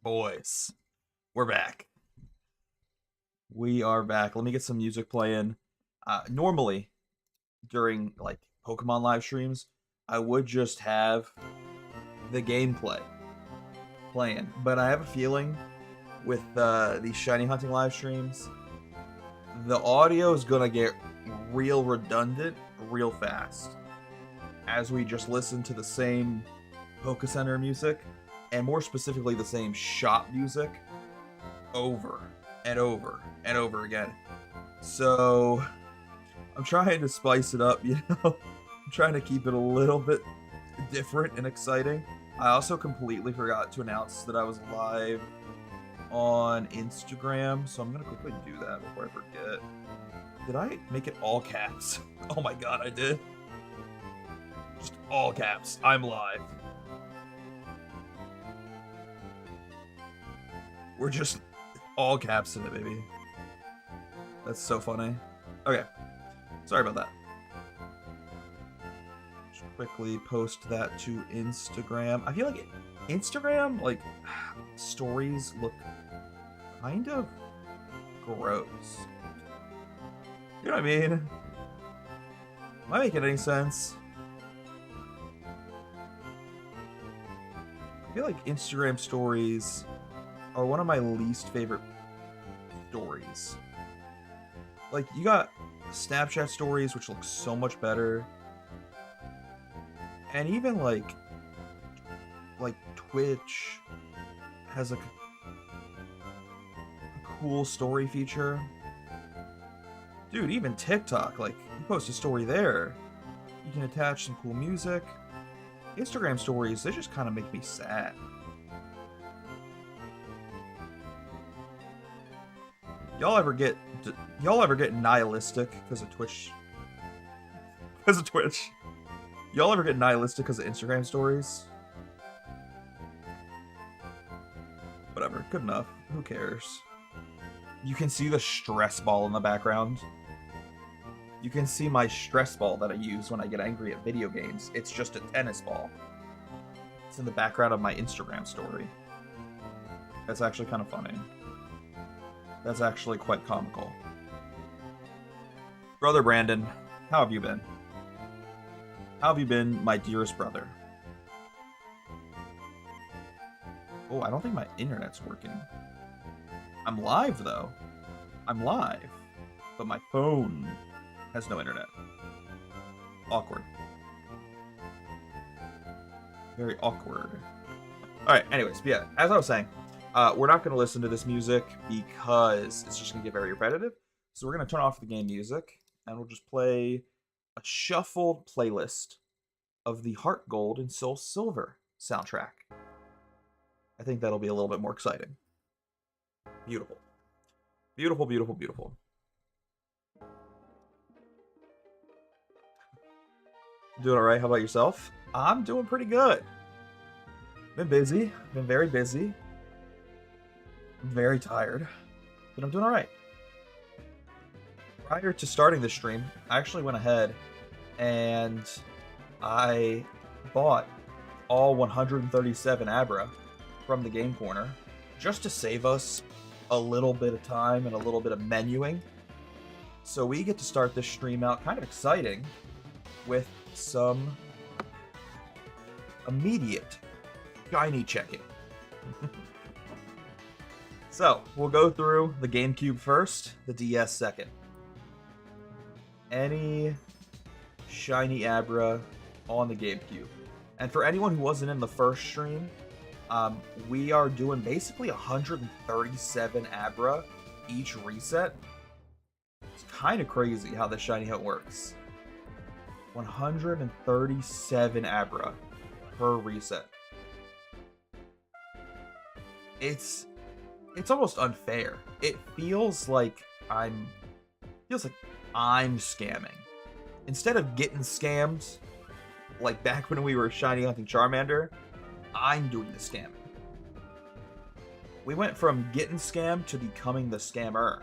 Boys, we're back. We are back. Let me get some music playing. Normally, during like Pokemon live streams, I would just have the gameplay playing, but I have a feeling with these shiny hunting live streams, the audio is gonna get real redundant real fast as we just listen to the same Poke Center music, and more specifically the same shop music over and over and over again. So I'm trying to spice it up, I'm trying to keep it a little bit different and exciting. I also completely forgot to announce that I was live on Instagram, so I'm gonna quickly do that before I forget. Did I make it all caps? Oh my god, I did. Just all caps. I'm live. We're just all caps in it, baby. That's so funny. Okay. Sorry about that. Just quickly post that to Instagram. I feel like Instagram, like, stories look kind of gross. You know what I mean? Am I making any sense? I feel like Instagram stories are one of my least favorite stories. Like, you got Snapchat stories, which look so much better. And even like Twitch has a cool story feature. Dude, even TikTok, like, you post a story there, you can attach some cool music. Instagram stories, they just kind of make me sad. Y'all ever get nihilistic because of Twitch? Because of Twitch. Y'all ever get nihilistic because of Instagram stories? Whatever, good enough. Who cares? You can see the stress ball in the background. You can see my stress ball that I use when I get angry at video games. It's just a tennis ball. It's in the background of my Instagram story. That's actually kind of funny. That's actually quite comical. Brother Brandon, how have you been? How have you been, my dearest brother? Oh, I don't think my internet's working. I'm live, though. I'm live. But my phone has no internet. Awkward. Very awkward. Alright, anyways, but yeah, as I was saying, we're not going to listen to this music because it's just going to get very repetitive. So we're going to turn off the game music, and we'll just play a shuffled playlist of the Heart Gold and Soul Silver soundtrack. I think that'll be a little bit more exciting. Beautiful. Beautiful, beautiful, beautiful. Doing alright, how about yourself? I'm doing pretty good. Been busy, been very busy. I'm very tired, but I'm doing alright. Prior to starting this stream, I actually went ahead and I bought all 137 Abra from the Game Corner just to save us a little bit of time and a little bit of menuing. So we get to start this stream out kind of exciting with some immediate shiny checking. So, we'll go through the GameCube first, the DS second. Any shiny Abra on the GameCube. And for anyone who wasn't in the first stream, we are doing basically 137 Abra each reset. It's kind of crazy how the shiny hunt works. 137 Abra per reset. It's almost unfair. It feels like I'm scamming. Instead of getting scammed, like back when we were shiny hunting Charmander, I'm doing the scamming. We went from getting scammed to becoming the scammer.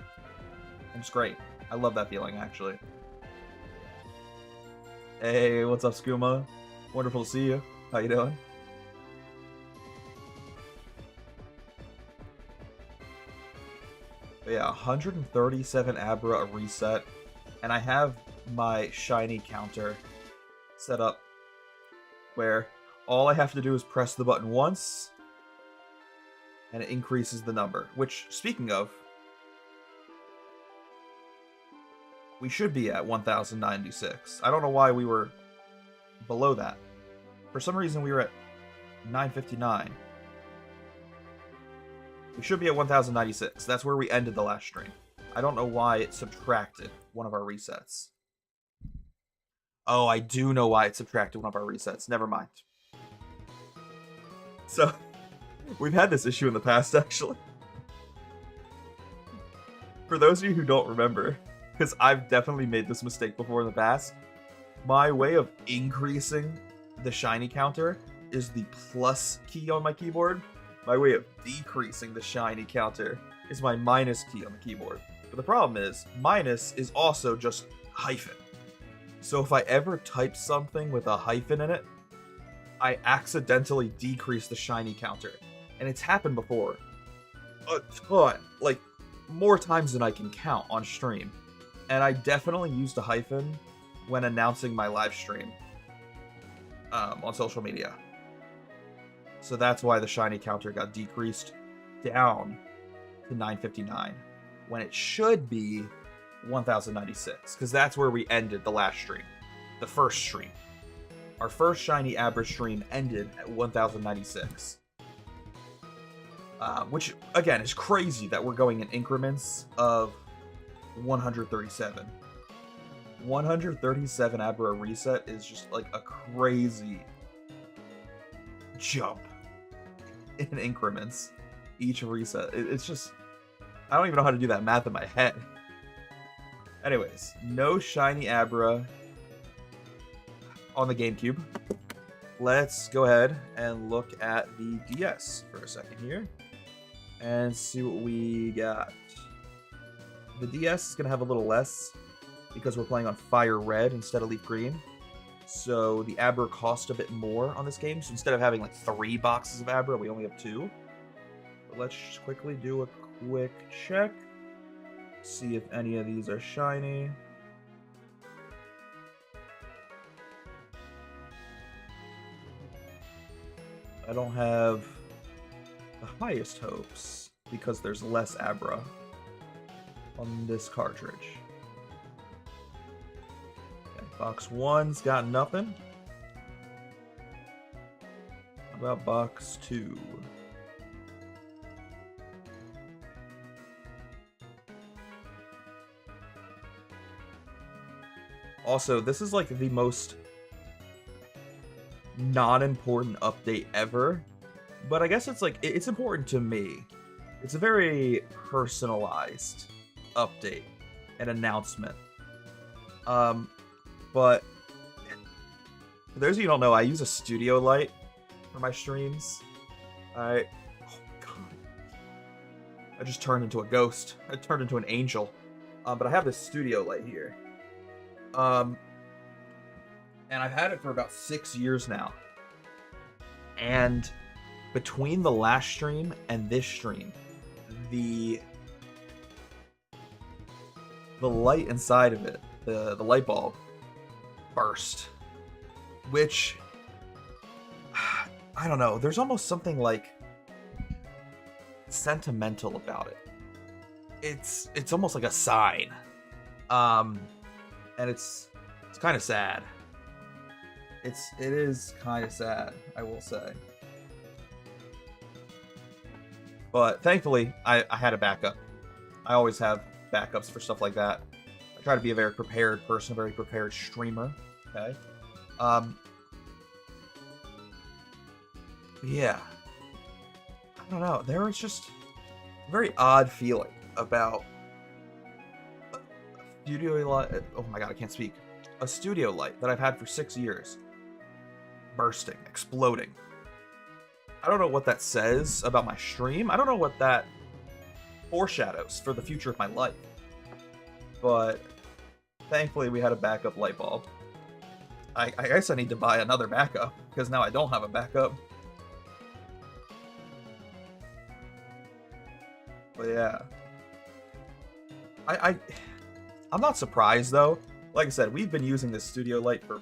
And it's great. I love that feeling, actually. Hey, what's up, Skooma? Wonderful to see you. How you doing? But yeah, 137 abra a reset, and I have my shiny counter set up where all I have to do is press the button once, and it increases the number. Which, speaking of, we should be at 1096. I don't know why we were below that. For some reason, we were at 959. We should be at 1096. That's where we ended the last stream. I don't know why it subtracted one of our resets. Oh, I do know why it subtracted one of our resets. Never mind. So, we've had this issue in the past, actually. For those of you who don't remember, because I've definitely made this mistake before in the past, my way of increasing the shiny counter is the plus key on my keyboard. My way of decreasing the shiny counter is my minus key on the keyboard. But the problem is, minus is also just hyphen. So if I ever type something with a hyphen in it, I accidentally decrease the shiny counter. And it's happened before. A ton. Like, more times than I can count on stream. And I definitely used a hyphen when announcing my live stream on social media. So that's why the shiny counter got decreased down to 959 when it should be 1096, because that's where we ended the last stream, the first stream. Our first shiny abra stream ended at 1096, which again is crazy that we're going in increments of 137. 137 abra reset is just like a crazy jump in increments each reset. It's just, I don't even know how to do that math in my head. Anyways, no shiny abra on the GameCube. Let's go ahead and look at the DS for a second here and see what we got. The DS is going to have a little less because we're playing on Fire Red instead of Leaf Green. So the Abra cost a bit more on this game. So instead of having like 3 boxes of Abra, we only have 2. But let's just quickly do a quick check. See if any of these are shiny. I don't have the highest hopes because there's less Abra on this cartridge. Okay, box 1's got nothing. How about box 2? Also, this is like the most non-important update ever, but I guess it's like, it's important to me. It's a very personalized update and announcement. But for those of you who don't know, I use a studio light for my streams. Oh god, I just turned into a ghost. I turned into an angel. But I have this studio light here. And I've had it for about 6 years now. And between the last stream and this stream, the light inside of it, the light bulb, burst. Which, I don't know, there's almost something like sentimental about it. It's almost like a sign. And it's kind of sad. It is kind of sad, I will say. But thankfully, I had a backup. I always have backups for stuff like that. I try to be a very prepared person, a very prepared streamer. Okay. Yeah. I don't know. There was just a very odd feeling about a studio light. Oh my god, I can't speak. A studio light that I've had for 6 years. Bursting, exploding. I don't know what that says about my stream. I don't know what that foreshadows for the future of my life. But thankfully we had a backup light bulb. I guess I need to buy another backup because now I don't have a backup. But yeah. I I'm not surprised though. Like I said, we've been using this studio light for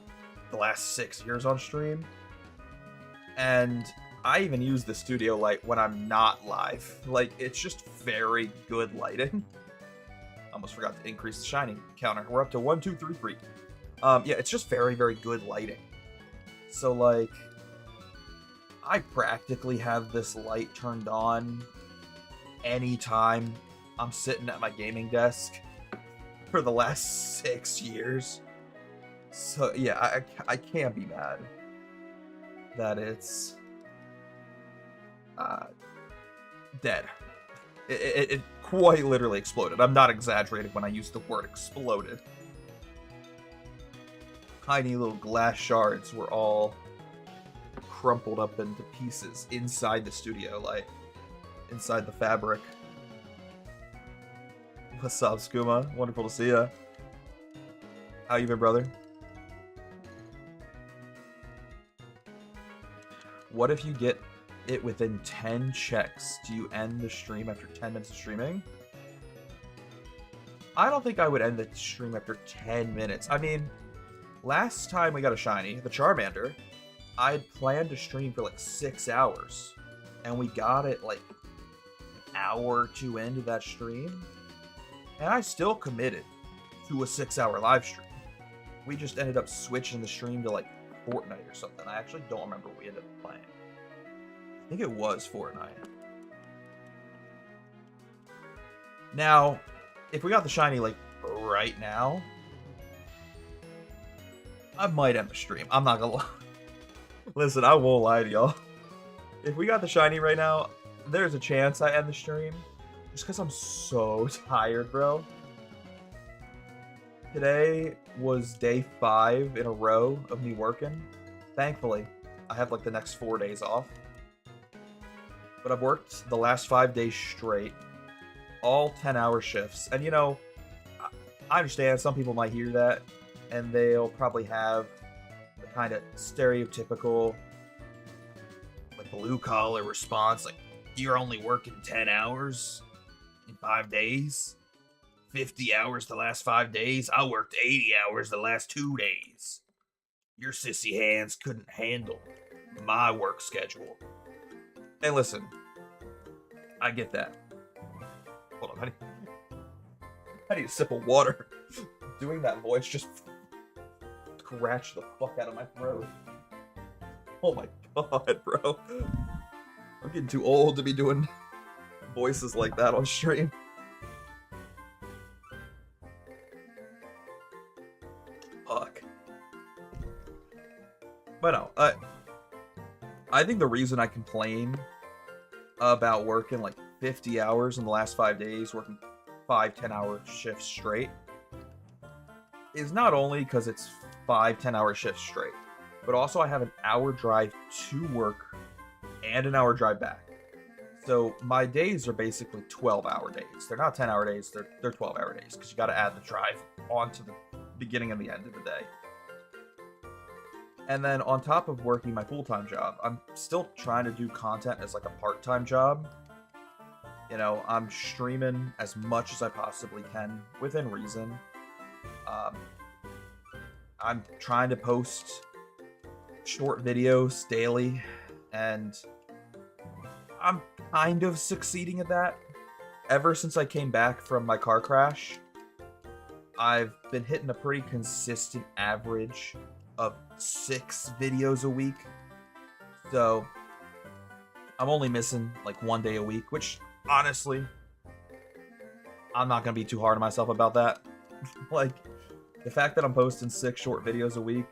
the last 6 years on stream, and I even use the studio light when I'm not live. Like, it's just very good lighting. Almost forgot to increase the shiny counter. We're up to 1, 2, 3, 3. Yeah, it's just very, very good lighting. So, like, I practically have this light turned on anytime I'm sitting at my gaming desk for the last 6 years. So, yeah, I can't be mad that it's dead. It quite literally exploded. I'm not exaggerating when I use the word exploded. Tiny little glass shards were all crumpled up into pieces inside the studio light, inside the fabric. What's up, Skooma? Wonderful to see ya. How you been, brother? What if you get it within 10 checks? Do you end the stream after 10 minutes of streaming? I don't think I would end the stream after 10 minutes. I mean, last time we got a shiny, the Charmander, I'd planned to stream for like 6 hours, and we got it like an hour or two into that stream, and I still committed to a 6-hour live stream. We just ended up switching the stream to like Fortnite or something. I actually don't remember what we ended up playing. I think it was Fortnite. Now, if we got the shiny like right now, I might end the stream. I'm not gonna lie. Listen, I won't lie to y'all. If we got the shiny right now, there's a chance I end the stream. Just because I'm so tired, bro. Today was day 5 in a row of me working. Thankfully, I have like the next 4 days off. But I've worked the last 5 days straight. All 10-hour shifts. And you know, I understand some people might hear that and they'll probably have the kind of stereotypical like blue collar response, like, you're only working 10 hours in 5 days, 50 hours the last 5 days. I worked 80 hours the last 2 days. Your sissy hands couldn't handle my work schedule. And listen, I get that. Hold on, I need a sip of water. Doing that voice just scratched the fuck out of my throat. Oh my god, bro. I'm getting too old to be doing voices like that on stream. Fuck. But no, I think the reason I complain about working like 50 hours in the last 5 days, working 5 10-hour shifts straight, is not only because it's 5 10-hour shifts straight, but also I have an hour drive to work and an hour drive back. So my days are basically 12-hour days. They're not 10-hour days, they're 12-hour days, because you got to add the drive onto the beginning and the end of the day. And then on top of working my full-time job, I'm still trying to do content as like a part-time job. You know, I'm streaming as much as I possibly can within reason. I'm trying to post short videos daily, and I'm kind of succeeding at that. Ever since I came back from my car crash, I've been hitting a pretty consistent average of 6 videos a week. So I'm only missing like 1 day a week, which honestly, I'm not gonna be too hard on myself about that. Like, the fact that I'm posting 6 short videos a week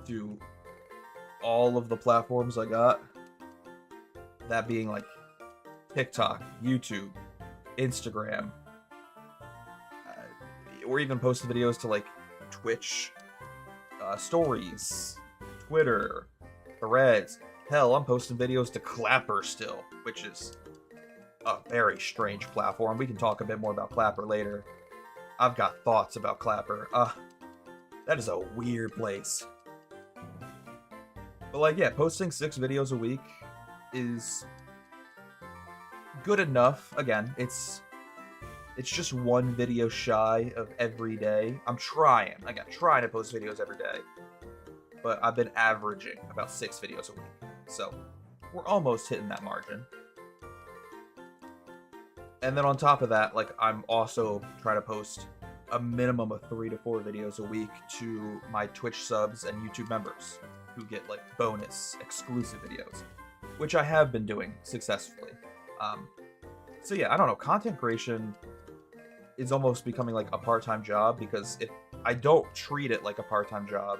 to all of the platforms I got, that being like TikTok, YouTube, Instagram, we're even posting videos to like Twitch, stories, Twitter, Threads. Hell, I'm posting videos to Clapper still, which is a very strange platform. We can talk a bit more about Clapper later. I've got thoughts about Clapper. That is a weird place. But like, yeah, posting 6 videos a week is good enough. Again, it's It's just one video shy of every day. I'm trying. Trying to post videos every day. But I've been averaging about 6 videos a week. So we're almost hitting that margin. And then on top of that, like, I'm also trying to post a minimum of 3 to 4 videos a week to my Twitch subs and YouTube members who get like bonus exclusive videos, which I have been doing successfully. So yeah, I don't know. Content creation is almost becoming like a part-time job, because if I don't treat it like a part-time job,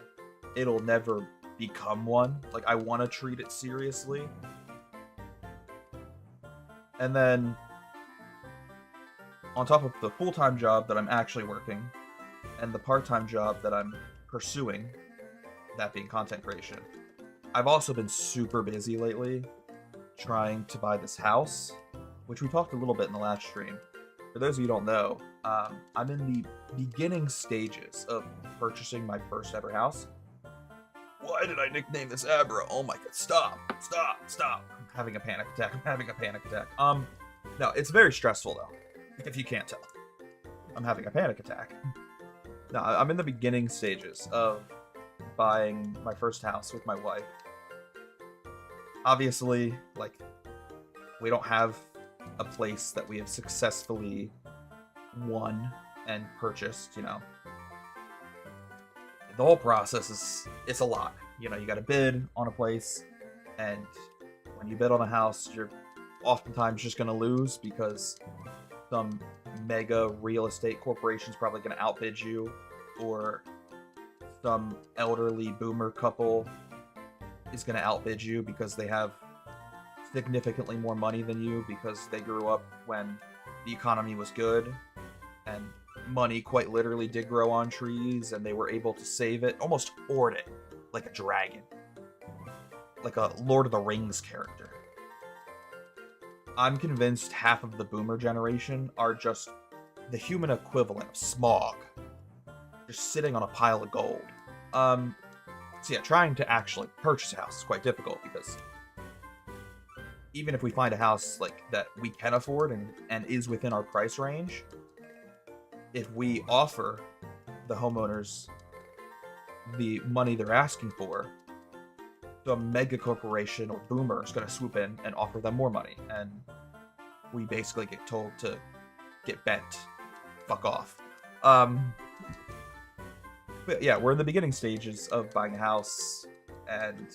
it'll never become one. Like, I want to treat it seriously. And then on top of the full-time job that I'm actually working and the part-time job that I'm pursuing, that being content creation, I've also been super busy lately trying to buy this house, which we talked a little bit in the last stream. For those of you who don't know, I'm in the beginning stages of purchasing my first ever house. Why did I nickname this Abra? Oh my god, stop. I'm having a panic attack. No, it's very stressful though, if you can't tell. I'm having a panic attack. No, I'm in the beginning stages of buying my first house with my wife. Obviously, like, we don't have a place that we have successfully won and purchased, you know. The whole process it's a lot. You know, you got to bid on a place, and when you bid on a house, you're oftentimes just going to lose because some mega real estate corporation's probably going to outbid you, or some elderly boomer couple is going to outbid you because they have significantly more money than you, because they grew up when the economy was good and money quite literally did grow on trees, and they were able to save it, almost hoard it like a dragon, like a Lord of the Rings character. I'm convinced half of the boomer generation are just the human equivalent of smog, just sitting on a pile of gold. So yeah, trying to actually purchase a house is quite difficult, because even if we find a house like that we can afford and is within our price range, if we offer the homeowners the money they're asking for, the mega corporation or boomer is going to swoop in and offer them more money, and we basically get told to get bent, fuck off. But yeah, we're in the beginning stages of buying a house, and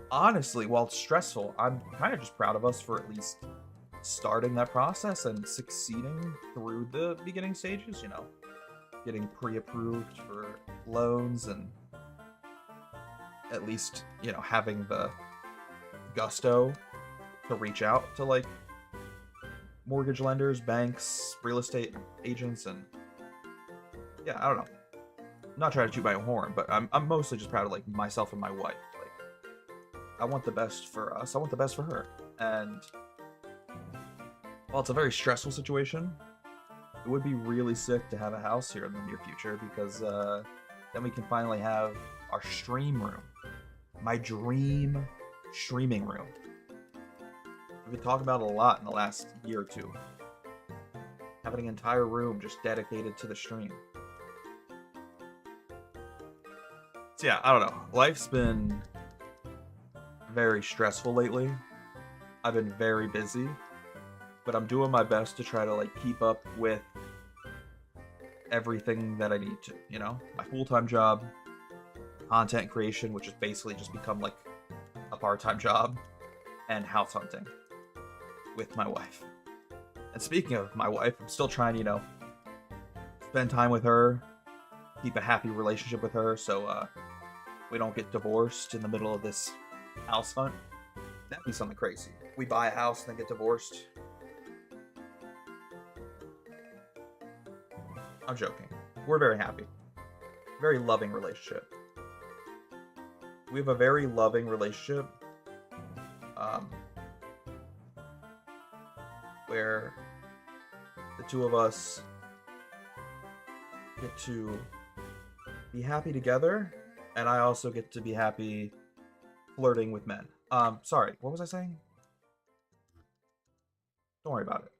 honestly, while it's stressful, I'm kind of just proud of us for at least starting that process and succeeding through the beginning stages, you know, getting pre-approved for loans, and at least, you know, having the gusto to reach out to like mortgage lenders, banks, real estate agents, and yeah, I don't know. I'm not trying to toot my own horn, but I'm mostly just proud of like myself and my wife. Like, I want the best for us. I want the best for her. And while it's a very stressful situation, it would be really sick to have a house here in the near future, because then we can finally have our stream room. My dream streaming room. We've been talking about it a lot in the last year or two. Having an entire room just dedicated to the stream. So yeah, I don't know. Life's been very stressful lately. I've been very busy, but I'm doing my best to try to like keep up with everything that I need to, you know? My full-time job, content creation, which has basically just become like a part-time job, and house hunting with my wife. And speaking of my wife, I'm still trying, you know, spend time with her, keep a happy relationship with her, so we don't get divorced in the middle of this house hunt. That'd be something crazy. We buy a house and then get divorced. I'm joking. We're very happy. Very loving relationship. We have a very loving relationship. Where the two of us get to be happy together, and I also get to be happy flirting with men. Sorry, what was I saying? Don't worry about it.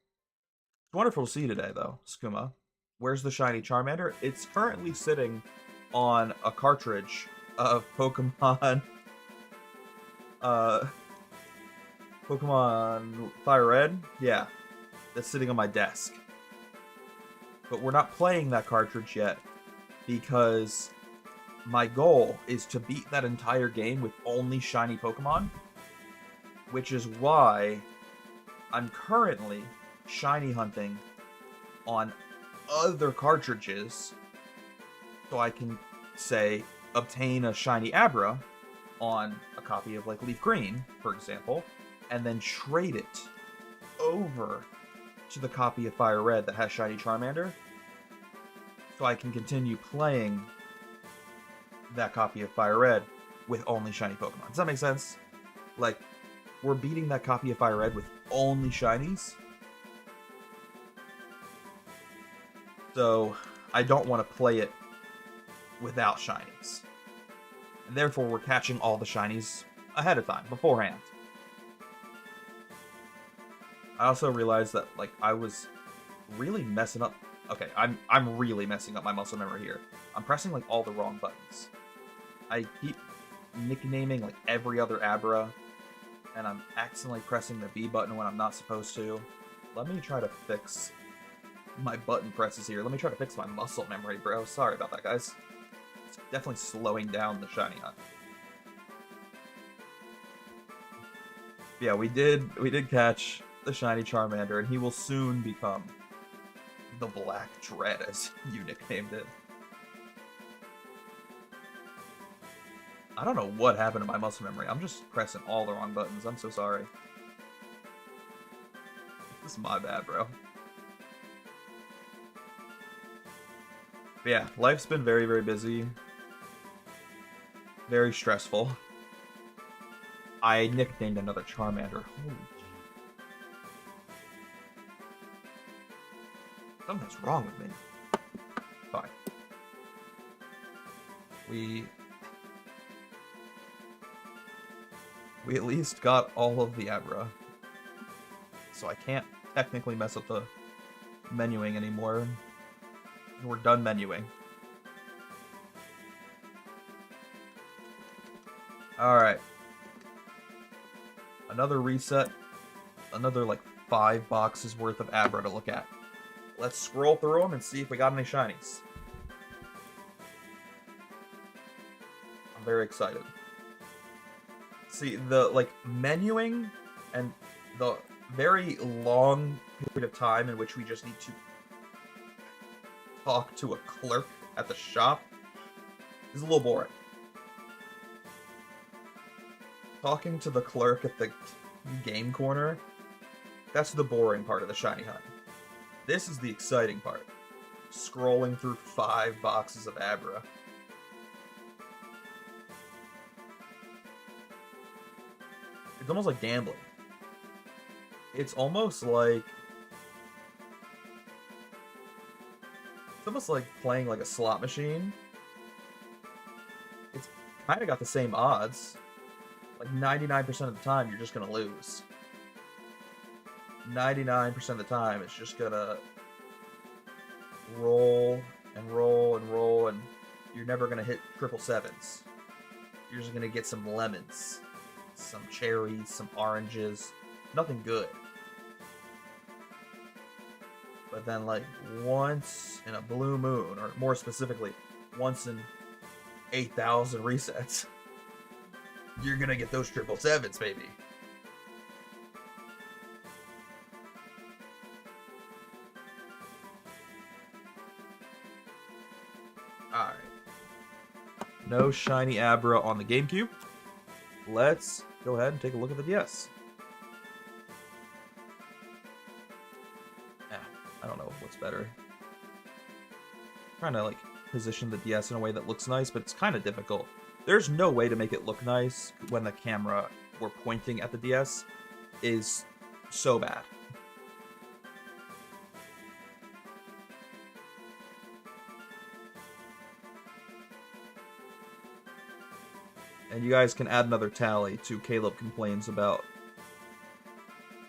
wonderful to see you today, though, Skuma. Where's the shiny Charmander? It's currently sitting on a cartridge of Pokemon, uh, Pokemon Fire Red. Yeah, that's sitting on my desk. But we're not playing that cartridge yet because my goal is to beat that entire game with only shiny Pokemon, which is why I'm currently shiny hunting on other cartridges so I can, say, obtain a shiny Abra on a copy of, like, Leaf Green, for example, and then trade it over to the copy of Fire Red that has shiny Charmander so I can continue playing that copy of Fire Red with only shiny Pokemon. Does that make sense? Like, we're beating that copy of Fire Red with only shinies. So, I don't want to play it without shinies. And therefore, we're catching all the shinies ahead of time, beforehand. I also realized that, like, I was really messing up. Okay, I'm really messing up my muscle memory here. I'm pressing, like, all the wrong buttons. I keep nicknaming, like, every other Abra, and I'm accidentally pressing the B button when I'm not supposed to. Let me try to fix my button presses here. Let me try to fix my muscle memory, bro. Sorry about that, guys. It's definitely slowing down the shiny hunt. Yeah, we did catch the shiny Charmander, and he will soon become the Black Dread, as you nicknamed it. I don't know what happened to my muscle memory. I'm just pressing all the wrong buttons. I'm so sorry. This is my bad, bro. But yeah, life's been very, very busy. Very stressful. I nicknamed another Charmander. Holy shit. Something's wrong with me. Fine. We at least got all of the Abra. So I can't technically mess up the menuing anymore. We're done menuing. Alright. Another reset. Another, like, 5 boxes worth of Abra to look at. Let's scroll through them and see if we got any shinies. I'm very excited. See, the, like, menuing and the very long period of time in which we just need to talk to a clerk at the shop is a little boring. Talking to the clerk at the game corner, that's the boring part of the shiny hunt. This is the exciting part. Scrolling through 5 boxes of Abra. It's almost like gambling. It's almost like playing like a slot machine. It's kind of got the same odds. Like 99% of the time, you're just gonna lose. 99% of the time, it's just gonna roll and roll and roll, and you're never gonna hit triple sevens. You're just gonna get some lemons, some cherries, some oranges. Nothing good. But then, like, once in a blue moon, or more specifically, once in 8,000 resets, you're gonna get those triple sevens, baby. Alright. No shiny Abra on the GameCube. Let's go ahead and take a look at the DS. I don't know what's better. I'm trying to, like, position the DS in a way that looks nice, but it's kind of difficult. There's no way to make it look nice when the camera we're pointing at the DS is so bad. And you guys can add another tally to Caleb complains about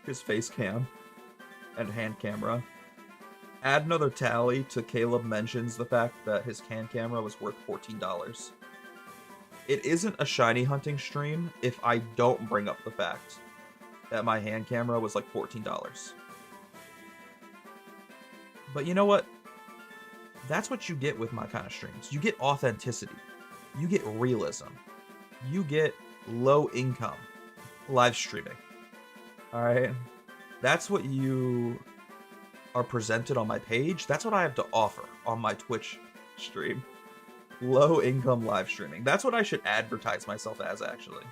his face cam and hand camera. Add another tally to Caleb mentions the fact that his can camera was worth $14. It isn't a shiny hunting stream if I don't bring up the fact that my hand camera was like $14. But you know what? That's what you get with my kind of streams. You get authenticity. You get realism. You get low income live streaming. All right? That's what you are presented on my page. That's what I have to offer on my Twitch stream. Low income live streaming. That's what I should advertise myself as, actually.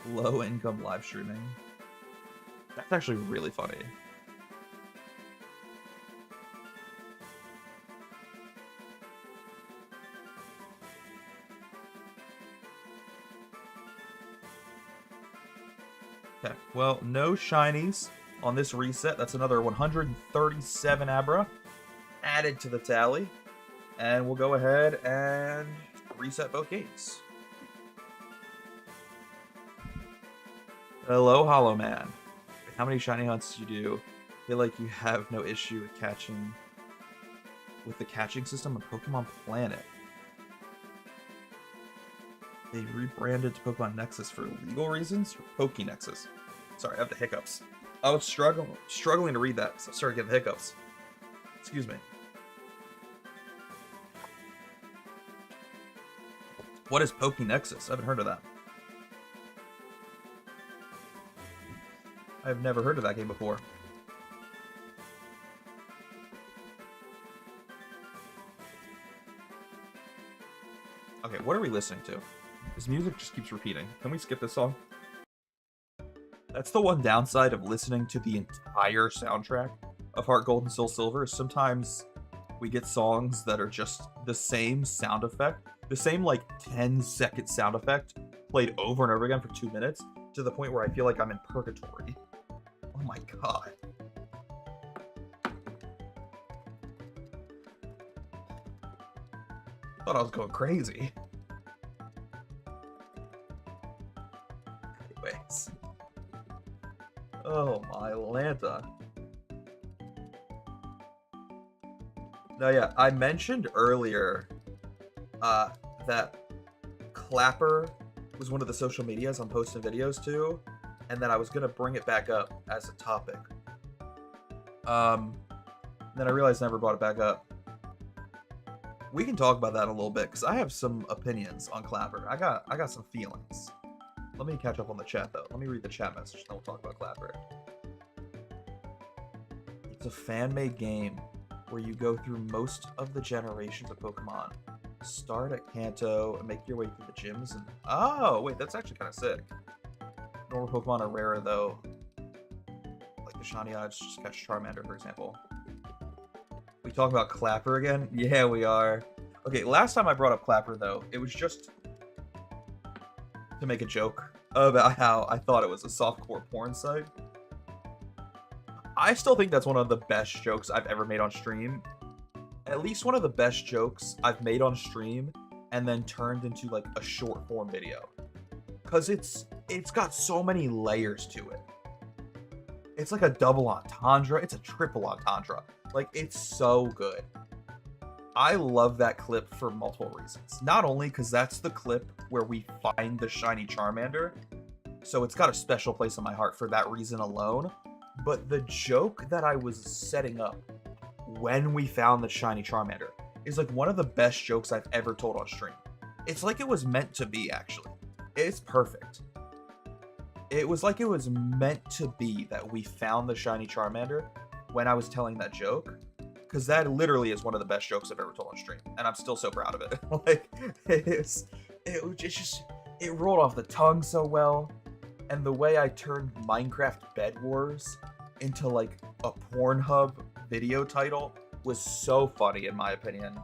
Low income live streaming. That's actually really funny. Okay, well, no shinies on this reset. That's another 137 abra added to the tally. And we'll go ahead and reset both games. Hello, Hollow Man. How many shiny hunts do you do? I feel like you have no issue with catching with the catching system of Pokemon Planet. They rebranded to Pokemon Nexus for legal reasons? Or Pokenexus. Sorry, I have the hiccups. I was struggling to read that, so I started getting the hiccups. Excuse me. What is Pokenexus? I haven't heard of that. I've never heard of that game before. Okay, what are we listening to? This music just keeps repeating. Can we skip this song? That's the one downside of listening to the entire soundtrack of Heart Gold and Soul Silver. Sometimes we get songs that are just the same sound effect, the same like 10-second sound effect played over and over again for 2 minutes, to the point where I feel like I'm in purgatory. Oh my god. I thought I was going crazy. Anyways. Oh my Lanta. Now yeah, I mentioned earlier that Clapper was one of the social medias I'm posting videos to, and that I was gonna bring it back up as a topic. Then I realized I never brought it back up. We can talk about that a little bit, because I have some opinions on Clapper. I got some feelings. Let me catch up on the chat, though. Let me read the chat message, then we'll talk about Clapper. It's a fan-made game where you go through most of the generations of Pokemon. Start at Kanto and make your way through the gyms and... Oh, wait, that's actually kind of sick. Normal Pokemon are rarer, though. Like the shiny odds, just catch Charmander, for example. We talk about Clapper again? Yeah, we are. Okay, last time I brought up Clapper, though, it was just to make a joke about how I thought it was a softcore porn site. I still think that's one of the best jokes I've ever made on stream. At least one of the best jokes I've made on stream and then turned into like a short form video. Cause it's got so many layers to it. It's like a double entendre. It's a triple entendre. Like, it's so good. I love that clip for multiple reasons. Not only because that's the clip where we find the shiny Charmander, so it's got a special place in my heart for that reason alone, but the joke that I was setting up when we found the shiny Charmander is like one of the best jokes I've ever told on stream. It's like it was meant to be, actually. It's perfect. It was like it was meant to be that we found the shiny Charmander when I was telling that joke, because that literally is one of the best jokes I've ever told on stream, and I'm still so proud of it. Like, it rolled off the tongue so well, and the way I turned Minecraft Bed Wars into like a Pornhub video title was so funny, in my opinion.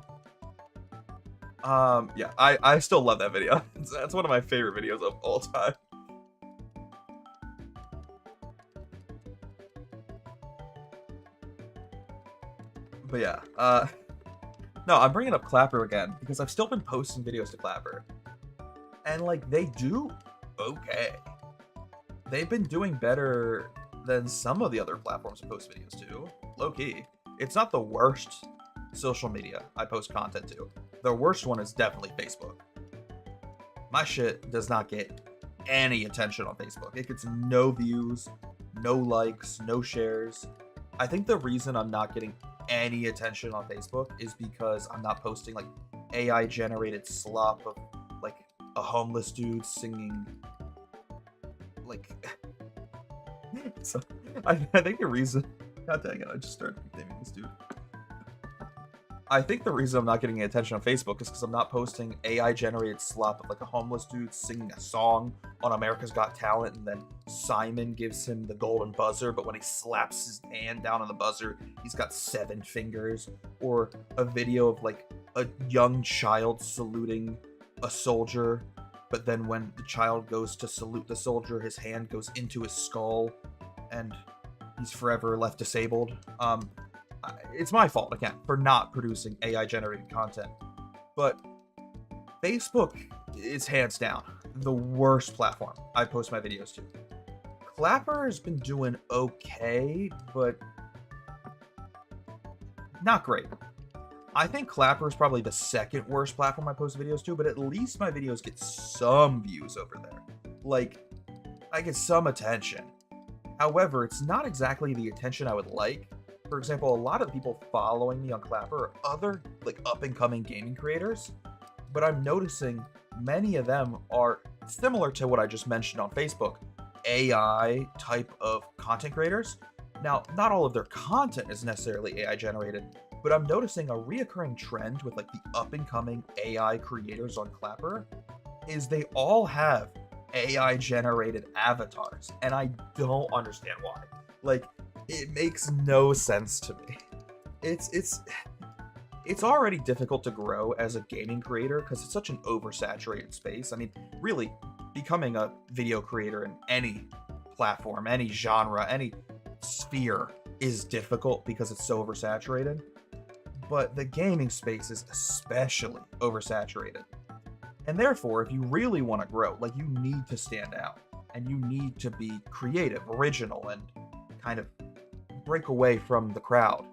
Yeah, I still love that video. That's one of my favorite videos of all time. But yeah, no, I'm bringing up Clapper again because I've still been posting videos to Clapper, and like they do okay. They've been doing better than some of the other platforms I post videos to. Low key, It's not the worst social media I post content to. The worst one is definitely Facebook. My shit does not get any attention on Facebook. It gets no views, no likes, no shares. I think the reason I'm not getting any attention on Facebook is because I'm not posting like AI generated slop of like a homeless dude singing like so I think the reason God dang it, I just started naming this dude. I think the reason I'm not getting attention on Facebook is because I'm not posting AI generated slop of like a homeless dude singing a song on America's Got Talent, and then Simon gives him the golden buzzer, but when he slaps his hand down on the buzzer, he's got 7 fingers. Or a video of like a young child saluting a soldier, but then when the child goes to salute the soldier, his hand goes into his skull, and he's forever left disabled. It's my fault, again, for not producing AI-generated content. But Facebook is hands down the worst platform I post my videos to. Clapper has been doing okay, but not great. I think Clapper is probably the second worst platform I post videos to, but at least my videos get some views over there. Like, I get some attention. However, it's not exactly the attention I would like. For example, a lot of people following me on Clapper are other like up-and-coming gaming creators, but I'm noticing many of them are similar to what I just mentioned on Facebook, AI type of content creators. Now, not all of their content is necessarily AI generated, but I'm noticing a reoccurring trend with like the up-and-coming AI creators on Clapper is they all have AI generated avatars, and I don't understand why. Like, it makes no sense to me. It's already difficult to grow as a gaming creator because it's such an oversaturated space. I mean, really, becoming a video creator in any platform, any genre, any sphere is difficult because it's so oversaturated. But the gaming space is especially oversaturated. And therefore, if you really want to grow, like, you need to stand out and you need to be creative, original, and kind of break away from the crowd.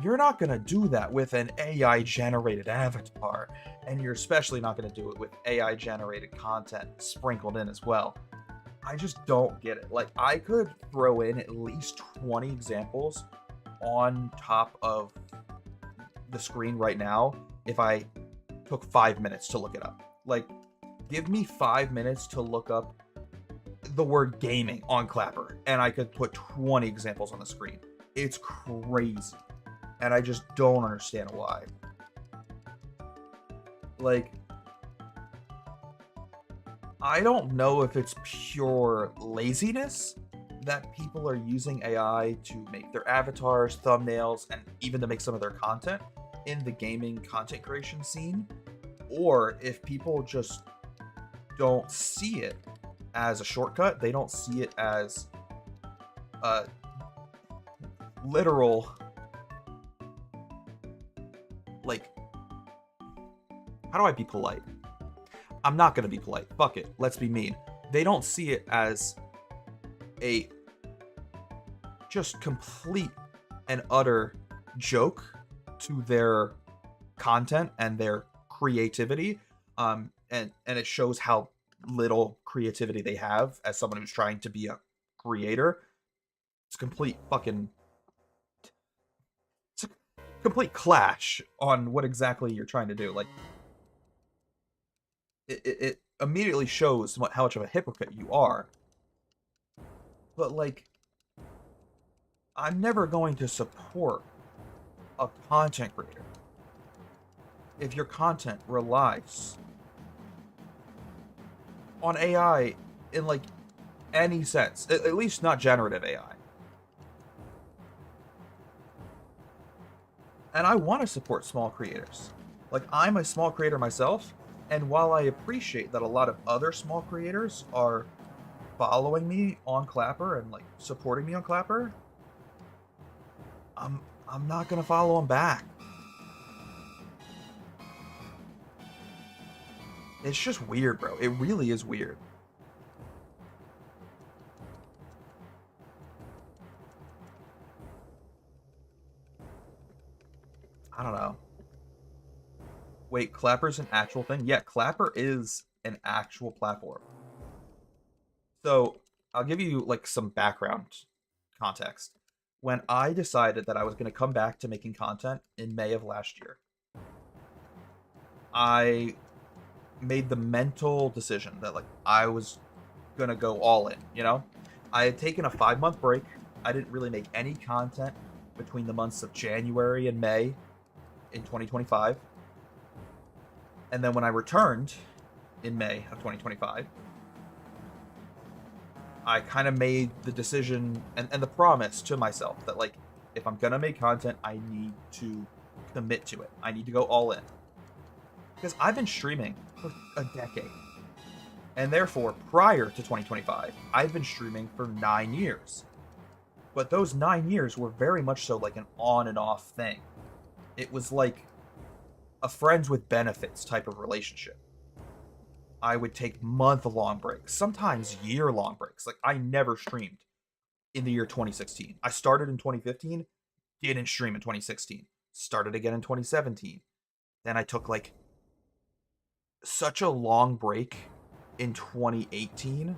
You're not going to do that with an AI generated avatar, and you're especially not going to do it with AI generated content sprinkled in as well. I just don't get it. Like, I could throw in at least 20 examples on top of the screen right now if I took 5 minutes to look it up. Like, give me 5 minutes to look up the word gaming on Clapper, and I could put 20 examples on the screen. It's crazy, and I just don't understand why. Like, I don't know if it's pure laziness that people are using AI to make their avatars, thumbnails, and even to make some of their content in the gaming content creation scene, or if people just don't see it as a shortcut. They don't see it as a literal, like, how do I be polite? I'm not gonna be polite. Fuck it. Let's be mean. They don't see it as a just complete and utter joke to their content and their creativity. And it shows how little creativity they have as someone who's trying to be a creator. It's complete fucking... It's a complete clash on what exactly you're trying to do. Like, it immediately shows how much of a hypocrite you are. But, like, I'm never going to support a content creator if your content relies on AI in, like, any sense. At least not generative AI. And I want to support small creators. Like, I'm a small creator myself, and while I appreciate that a lot of other small creators are following me on Clapper and, like, supporting me on Clapper, I'm not gonna follow them back. It's just weird, bro. It really is weird. I don't know. Wait, Clapper's an actual thing? Yeah, Clapper is an actual platform. So I'll give you like some background context. When I decided that I was going to come back to making content in May of last year, I made the mental decision that like I was going to go all in, you know? I had taken a 5-month break. I didn't really make any content between the months of January and May in 2025. And then when I returned in May of 2025, I kind of made the decision and the promise to myself that like if I'm gonna make content, I need to commit to it. I need to go all in. Because I've been streaming for a decade. And therefore, prior to 2025, I've been streaming for 9 years. But those 9 years were very much so like an on and off thing. It was like a friends with benefits type of relationship. I would take month-long breaks, sometimes year-long breaks. Like I never streamed in the year 2016. I started in 2015, didn't stream in 2016. Started again in 2017. Then I took like such a long break in 2018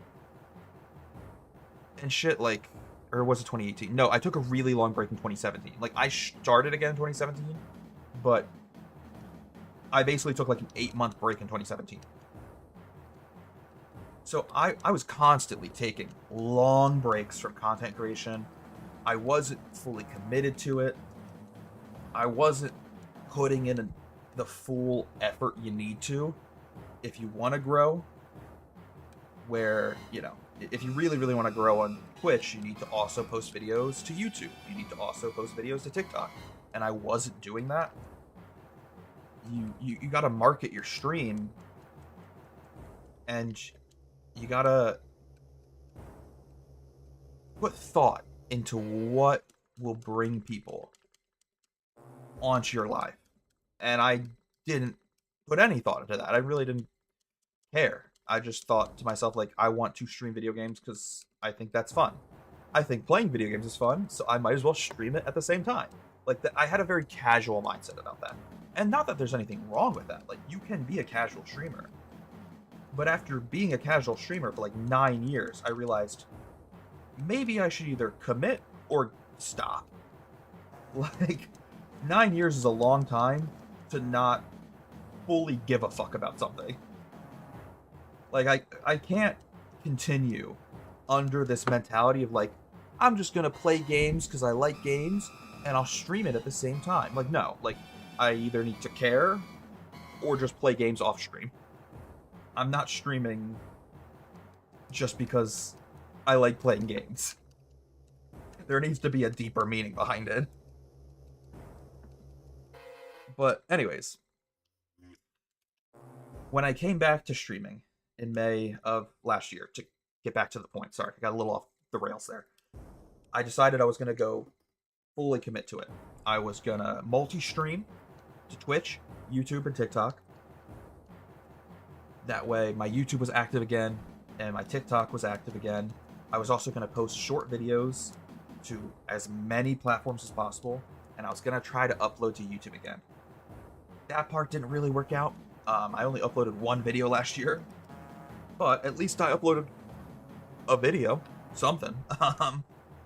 and shit like, or was it 2018? No, I took a really long break in 2017. Like I started again in 2017, but I basically took like an 8-month break in 2017. So I was constantly taking long breaks from content creation. I wasn't fully committed to it. I wasn't putting in the full effort you need to if you want to grow. Where, you know, if you really, really want to grow on Twitch, you need to also post videos to YouTube. You need to also post videos to TikTok. And I wasn't doing that. You got to market your stream, and you got to put thought into what will bring people onto your life. And I didn't put any thought into that. I really didn't care. I just thought to myself, like, I want to stream video games because I think that's fun. I think playing video games is fun, so I might as well stream it at the same time. Like, I had a very casual mindset about that. And not that there's anything wrong with that. Like, you can be a casual streamer. But after being a casual streamer for like 9 years, I realized maybe I should either commit or stop. Like, 9 years is a long time to not fully give a fuck about something. Like, I can't continue under this mentality of like, I'm just gonna play games because I like games and I'll stream it at the same time. Like, no, like, I either need to care or just play games off stream. I'm not streaming just because I like playing games. There needs to be a deeper meaning behind it. But anyways, when I came back to streaming in May of last year, to get back to the point, sorry, I got a little off the rails there. I decided I was going to go fully commit to it. I was going to multi-stream to Twitch, YouTube, and TikTok. That way my YouTube was active again and my TikTok was active again. I was also going to post short videos to as many platforms as possible, and I was going to try to upload to YouTube again. That part didn't really work out. I only uploaded one video last year, but at least I uploaded a video, something.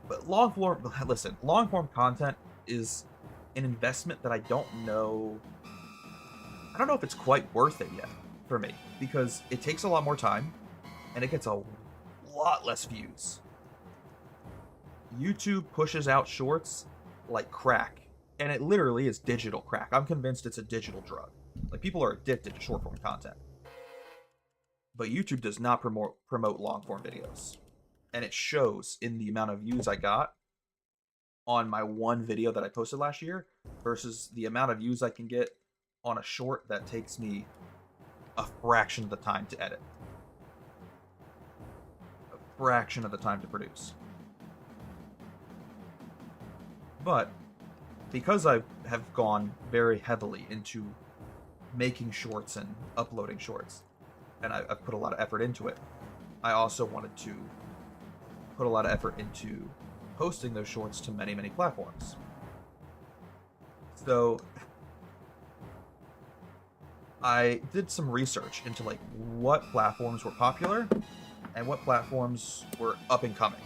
But long form content is an investment that I don't know if it's quite worth it yet for me, because it takes a lot more time and it gets a lot less views. YouTube pushes out shorts like crack, and it literally is digital crack. I'm convinced it's a digital drug. Like, people are addicted to short form content. But YouTube does not promote long form videos. And it shows in the amount of views I got on my one video that I posted last year versus the amount of views I can get on a short that takes me a fraction of the time to edit. A fraction of the time to produce. But because I have gone very heavily into making shorts and uploading shorts, and I've put a lot of effort into it, I also wanted to put a lot of effort into posting those shorts to many, many platforms. So I did some research into like what platforms were popular and what platforms were up and coming.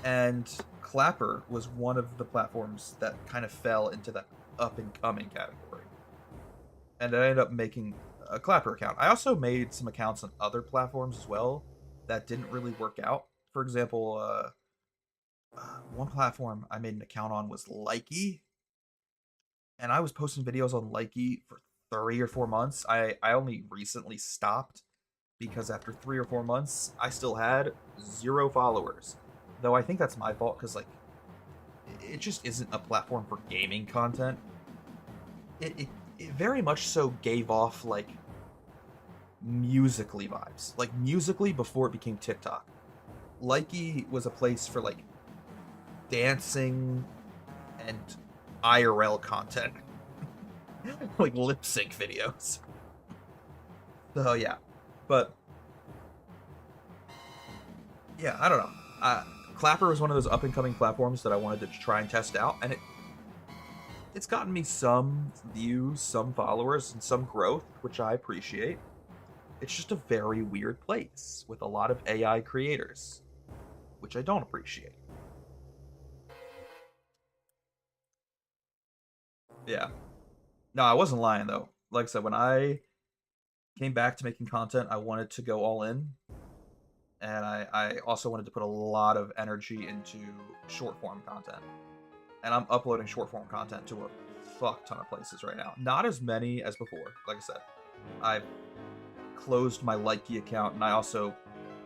And Clapper was one of the platforms that kind of fell into that up and coming category. And I ended up making a Clapper account. I also made some accounts on other platforms as well that didn't really work out. For example, one platform I made an account on was Likey, and I was posting videos on Likey for 3 or 4 months. I only recently stopped because after 3 or 4 months, I still had 0 followers. Though I think that's my fault because like it just isn't a platform for gaming content. It very much so gave off like musically vibes, like musically before it became TikTok. Likey was a place for like dancing and IRL content, like lip sync videos. So yeah, but yeah, I don't know. Clapper was one of those up and coming platforms that I wanted to try and test out, and it's gotten me some views, some followers, and some growth, which I appreciate. It's just a very weird place with a lot of AI creators, which I don't appreciate. Yeah. No, I wasn't lying though. Like I said, when I came back to making content, I wanted to go all in. And I also wanted to put a lot of energy into short form content. And I'm uploading short form content to a fuck ton of places right now. Not as many as before. Like I said, I've closed my Likey account, and I also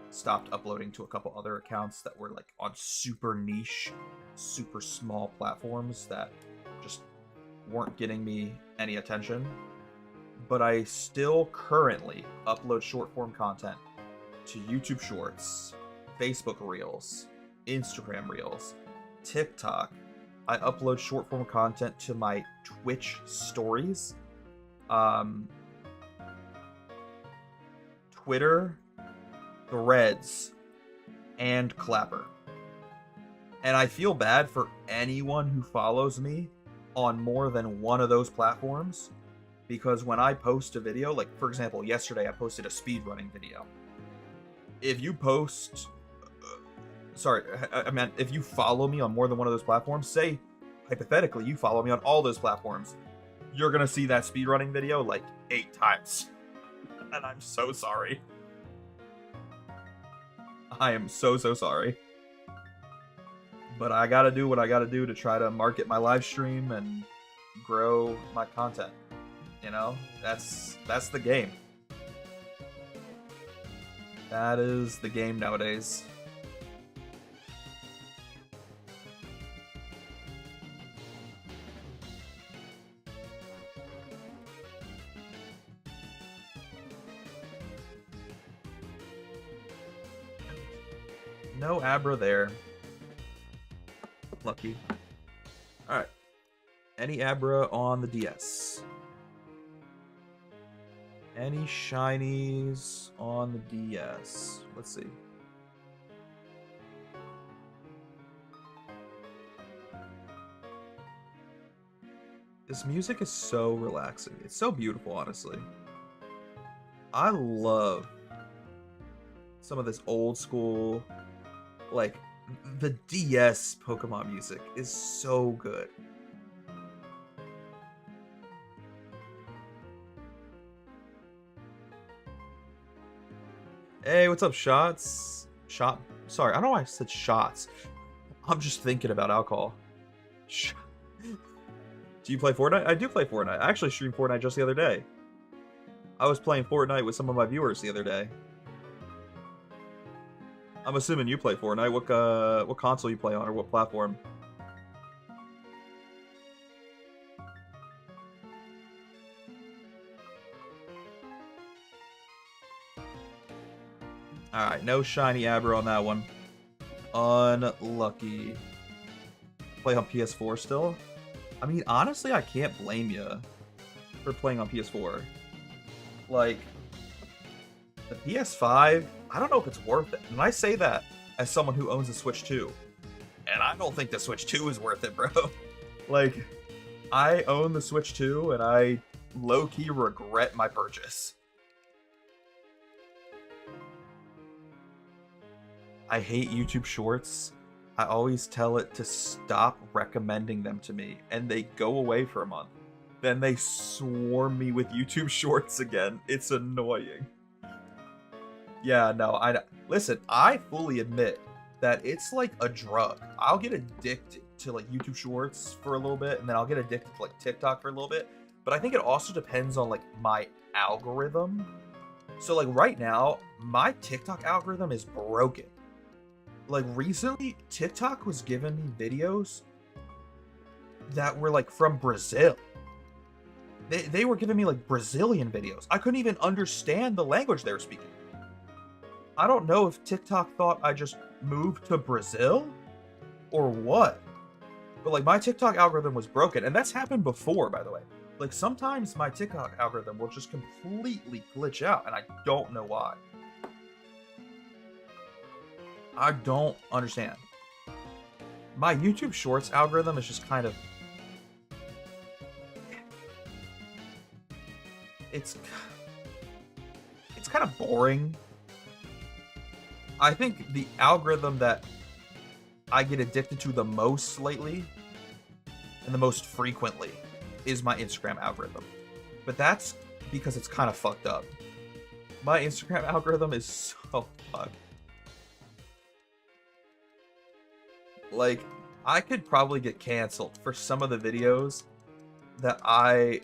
stopped uploading to a couple other accounts that were like on super niche, super small platforms that just weren't getting me any attention. But I still currently upload short form content to YouTube Shorts, Facebook Reels, Instagram Reels, TikTok. I upload short form content to my Twitch stories, Twitter, Threads, and Clapper. And I feel bad for anyone who follows me on more than one of those platforms, because when I post a video, like for example, yesterday I posted a speedrunning video. If you post, I meant if you follow me on more than one of those platforms, say hypothetically you follow me on all those platforms, you're gonna see that speedrunning video like 8 times. And I'm so sorry. I am so sorry. But I gotta do what I gotta do to try to market my live stream and grow my content. You know, that's the game. That is the game nowadays. No Abra there. Lucky. Alright. Any Abra on the DS? Any shinies on the DS? Let's see. This music is so relaxing. It's so beautiful, honestly. I love some of this old school, like, the DS Pokemon music is so good. Hey, what's up, Shots? Sorry, I don't know why I said Shots. I'm just thinking about alcohol. Do you play Fortnite? I do play Fortnite. I actually streamed Fortnite just the other day. I was playing Fortnite with some of my viewers the other day. I'm assuming you play Fortnite. What console you play on, or what platform? Alright, no shiny Abra on that one. Unlucky. Play on PS4 still? I mean, honestly, I can't blame you for playing on PS4. Like, the PS5, I don't know if it's worth it. And I say that as someone who owns a Switch 2. And I don't think the Switch 2 is worth it, bro. Like, I own the Switch 2, and I low-key regret my purchase. I hate YouTube Shorts. I always tell it to stop recommending them to me, and they go away for a month. Then they swarm me with YouTube Shorts again. It's annoying. Yeah, no, listen, I fully admit that it's like a drug. I'll get addicted to like YouTube Shorts for a little bit, and then I'll get addicted to like TikTok for a little bit. But I think it also depends on like my algorithm. So like right now, my TikTok algorithm is broken. Like recently, TikTok was giving me videos that were like from Brazil. They were giving me like Brazilian videos. I couldn't even understand the language they were speaking. I don't know if TikTok thought I just moved to Brazil or what. But like my TikTok algorithm was broken, and that's happened before, by the way. Like sometimes my TikTok algorithm will just completely glitch out, and I don't know why. I don't understand. My YouTube Shorts algorithm is just kind of... It's kind of boring. I think the algorithm that I get addicted to the most lately, and the most frequently, is my Instagram algorithm. But that's because it's kind of fucked up. My Instagram algorithm is so fucked. Like, I could probably get canceled for some of the videos that I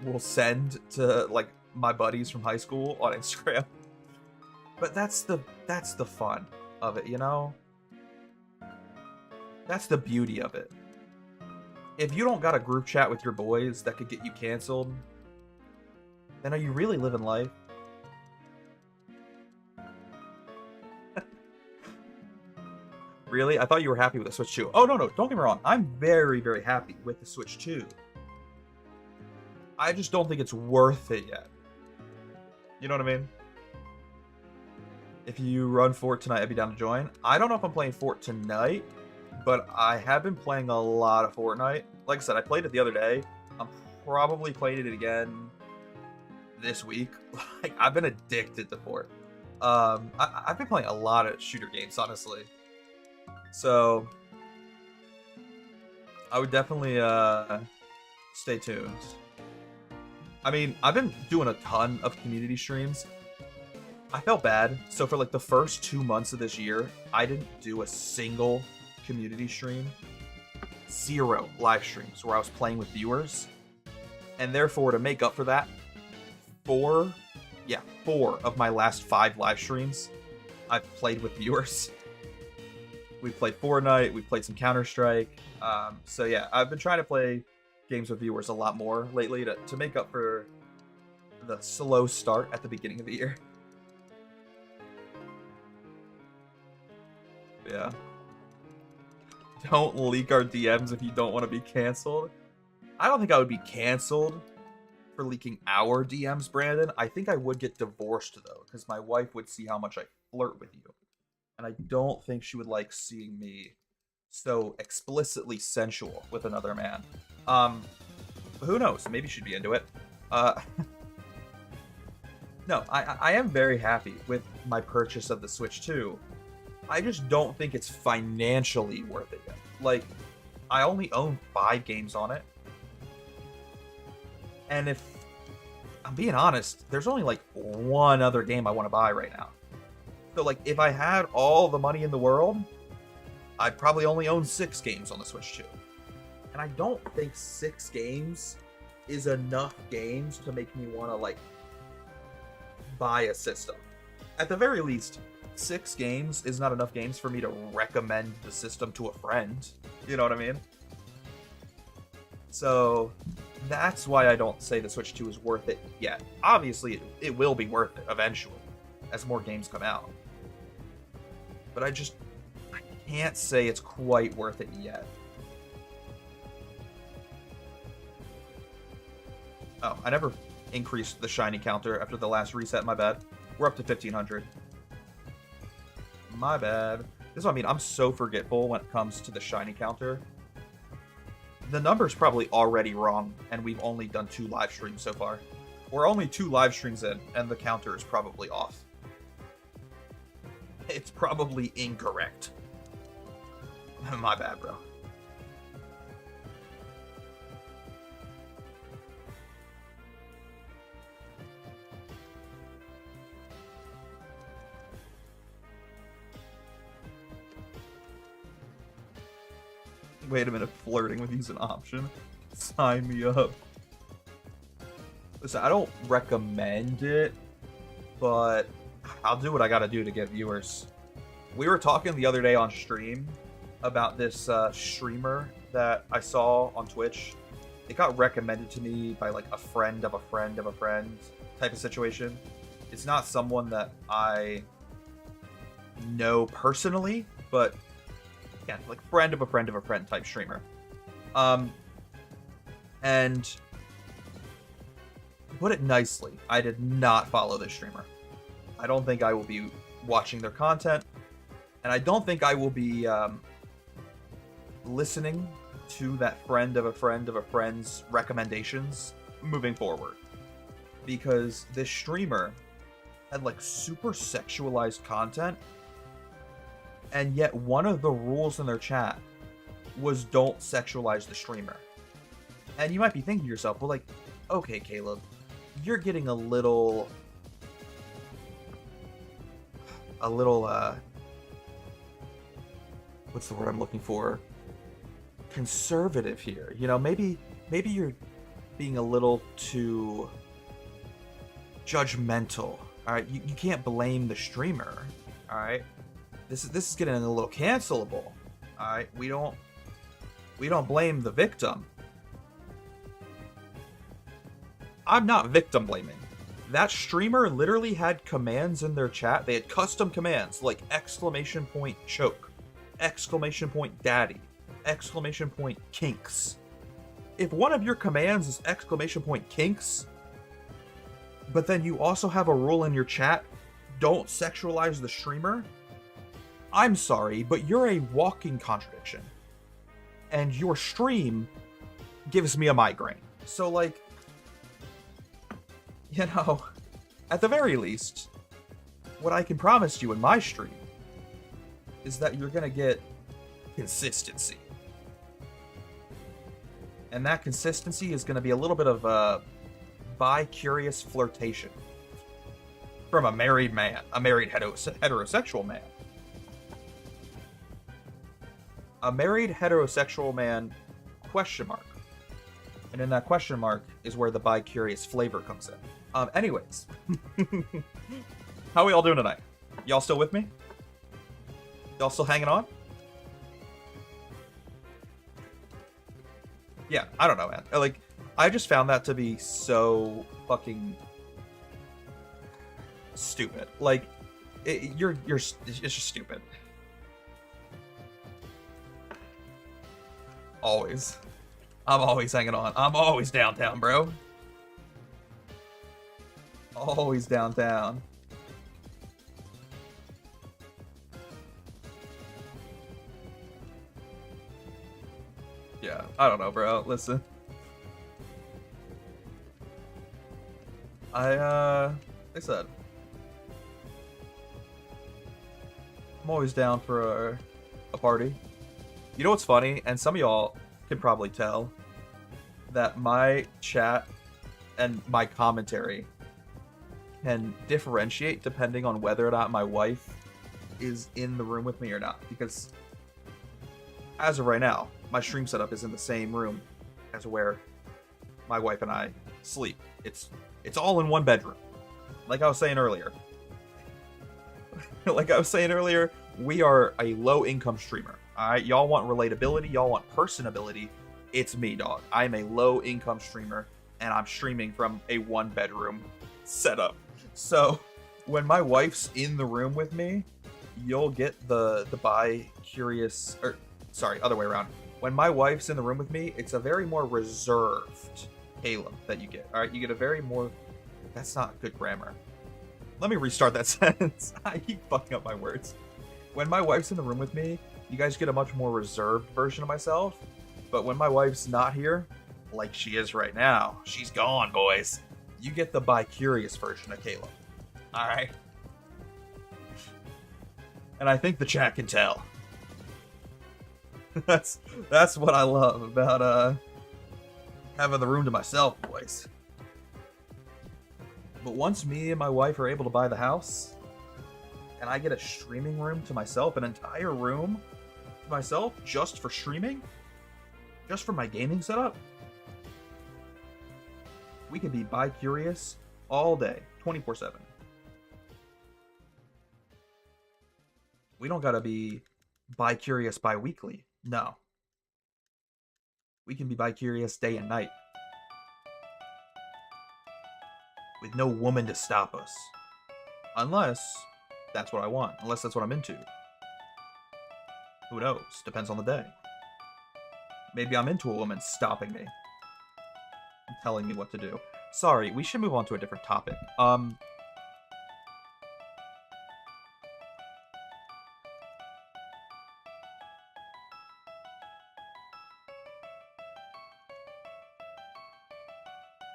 will send to like my buddies from high school on Instagram. But that's the fun of it, you know? That's the beauty of it. If you don't got a group chat with your boys that could get you canceled, then are you really living life? Really? I thought you were happy with the Switch 2. Oh, no, don't get me wrong. I'm very, very happy with the Switch 2. I just don't think it's worth it yet. You know what I mean? If you run Fort tonight, I'd be down to join. I don't know if I'm playing Fort tonight, but I have been playing a lot of Fortnite. Like I said, I played it the other day. I'm probably playing it again this week. Like, I've been addicted to Fort. I've been playing a lot of shooter games, honestly. So, I would definitely stay tuned. I mean, I've been doing a ton of community streams. I felt bad. So for like the first 2 months of this year, I didn't do a single community stream. 0 live streams where I was playing with viewers. And therefore, to make up for that, 4 of my last 5 live streams, I've played with viewers. We played Fortnite, we played some Counter-Strike. So yeah, I've been trying to play games with viewers a lot more lately to make up for the slow start at the beginning of the year. Yeah. Don't leak our DMs if you don't want to be canceled. I don't think I would be canceled for leaking our DMs, Brandon. I think I would get divorced, though, because my wife would see how much I flirt with you. And I don't think she would like seeing me so explicitly sensual with another man. Who knows? Maybe she'd be into it. No, I am very happy with my purchase of the Switch 2. I just don't think it's financially worth it yet. Like, I only own 5 games on it. And if I'm being honest, there's only like one other game I want to buy right now. So like, if I had all the money in the world, I'd probably only own 6 games on the Switch 2. And I don't think 6 games is enough games to make me want to like buy a system. At the very least, 6 games is not enough games for me to recommend the system to a friend. You know what I mean? So that's why I don't say the Switch 2 is worth it yet. Obviously, it will be worth it eventually as more games come out. But I can't say it's quite worth it yet. Oh, I never increased the shiny counter after the last reset, my bad. We're up to 1,500. My bad. This is what I mean, I'm so forgetful when it comes to the shiny counter. the number's probably already wrong, and we've only done 2 live streams so far. We're only 2 live streams in, and the counter is probably off. It's probably incorrect. My bad, bro. Wait a minute, flirting with you's an option? Sign me up. Listen, I don't recommend it, but I'll do what I gotta do to get viewers. We were talking the other day on stream about this streamer that I saw on Twitch. It got recommended to me by like a friend of a friend of a friend type of situation. It's not someone that I know personally, but yeah, like friend of a friend of a friend type streamer. And to put it nicely, I did not follow this streamer. I don't think I will be watching their content, and I don't think I will be listening to that friend of a friend of a friend's recommendations moving forward. Because this streamer had like super sexualized content, and yet one of the rules in their chat was don't sexualize the streamer. And you might be thinking to yourself, well, like, okay, Caleb, you're getting a little what's the word I'm looking for? Conservative here. You know, maybe you're being a little too judgmental. All right, you can't blame the streamer. All right, this is getting a little cancelable. All right, we don't blame the victim. I'm not victim blaming. That streamer literally had commands in their chat. They had custom commands like exclamation point choke, exclamation point daddy, exclamation point kinks. If one of your commands is exclamation point kinks, but then you also have a rule in your chat, don't sexualize the streamer, I'm sorry, but you're a walking contradiction. And your stream gives me a migraine. So like, you know, at the very least, what I can promise you in my stream is that you're gonna get consistency. And that consistency is gonna be a little bit of a bi-curious flirtation from a married man, a married heterosexual man. A married heterosexual man, question mark. And in that question mark is where the bi-curious flavor comes in. Anyways. How are we all doing tonight? Y'all still with me? Y'all still hanging on? Yeah, I don't know, man. Like, I just found that to be so fucking stupid. Like, it's just stupid. Always. I'm always hanging on. I'm always downtown, bro. Always downtown. Yeah, I don't know, bro. Listen. Like I said, I'm always down for a party. You know what's funny? And some of y'all can probably tell that my chat and my commentary can differentiate depending on whether or not my wife is in the room with me or not. Because as of right now, my stream setup is in the same room as where my wife and I sleep. It's all in one bedroom. Like I was saying earlier. We are a low-income streamer. Alright, y'all want relatability, y'all want personability. It's me, dog. I'm a low-income streamer, and I'm streaming from a one-bedroom setup. So, when my wife's in the room with me, you'll get the bi-curious... Or, sorry, other way around. When my wife's in the room with me, it's a very more reserved Caleb that you get. Alright, you get a very more... That's not good grammar. Let me restart that sentence. I keep fucking up my words. When my wife's in the room with me, you guys get a much more reserved version of myself. But when my wife's not here, like she is right now, she's gone, boys. You get the bi-curious version of Caleb. Alright? And I think the chat can tell. that's what I love about having the room to myself, boys. But once me and my wife are able to buy the house, and I get a streaming room to myself, an entire room to myself just for streaming, just for my gaming setup, we can be bi-curious all day, 24/7. We don't gotta be bi-curious bi-weekly. No. We can be bi-curious day and night. With no woman to stop us. Unless that's what I want. Unless that's what I'm into. Who knows? Depends on the day. Maybe I'm into a woman stopping me. And telling me what to do. Sorry, we should move on to a different topic.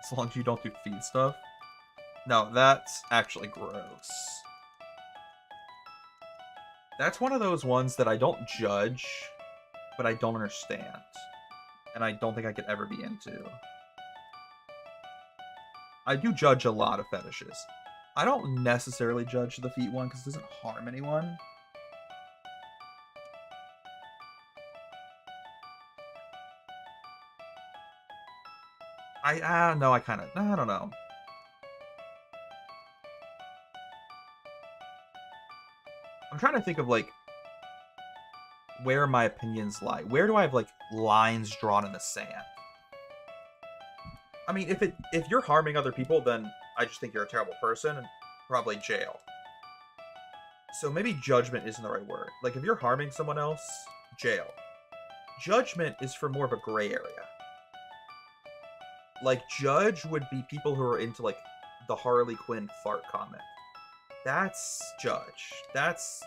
As long as you don't do feed stuff. No, that's actually gross. That's one of those ones that I don't judge, but I don't understand. And I don't think I could ever be into. I do judge a lot of fetishes. I don't necessarily judge the feet one because it doesn't harm anyone. I don't know, I don't know. I'm trying to think of, like, where my opinions lie. Where do I have, like, lines drawn in the sand? I mean, if you're harming other people, then I just think you're a terrible person and probably jail. So maybe judgment isn't the right word. Like, if you're harming someone else, jail. Judgment is for more of a gray area. Like, judge would be people who are into, like, the Harley Quinn fart comic. That's judge. That's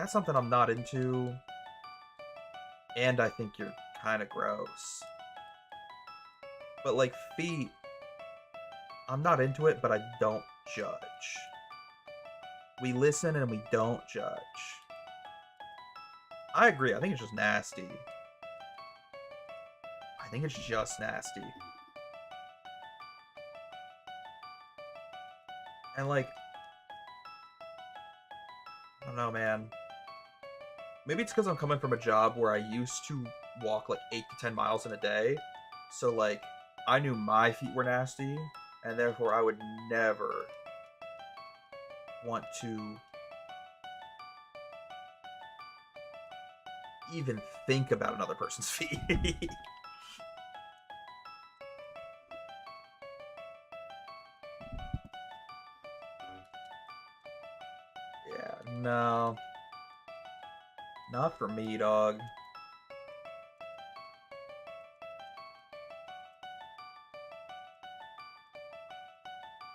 something I'm not into. And I think you're kind of gross. But, like, feet, I'm not into it, but I don't judge. We listen and we don't judge. I agree. I think it's just nasty. I think it's just nasty. And, like, I don't know, man. Maybe it's because I'm coming from a job where I used to walk, like, 8 to 10 miles in a day. So, like, I knew my feet were nasty, and therefore I would never want to even think about another person's feet. Yeah, no. Not for me, dog.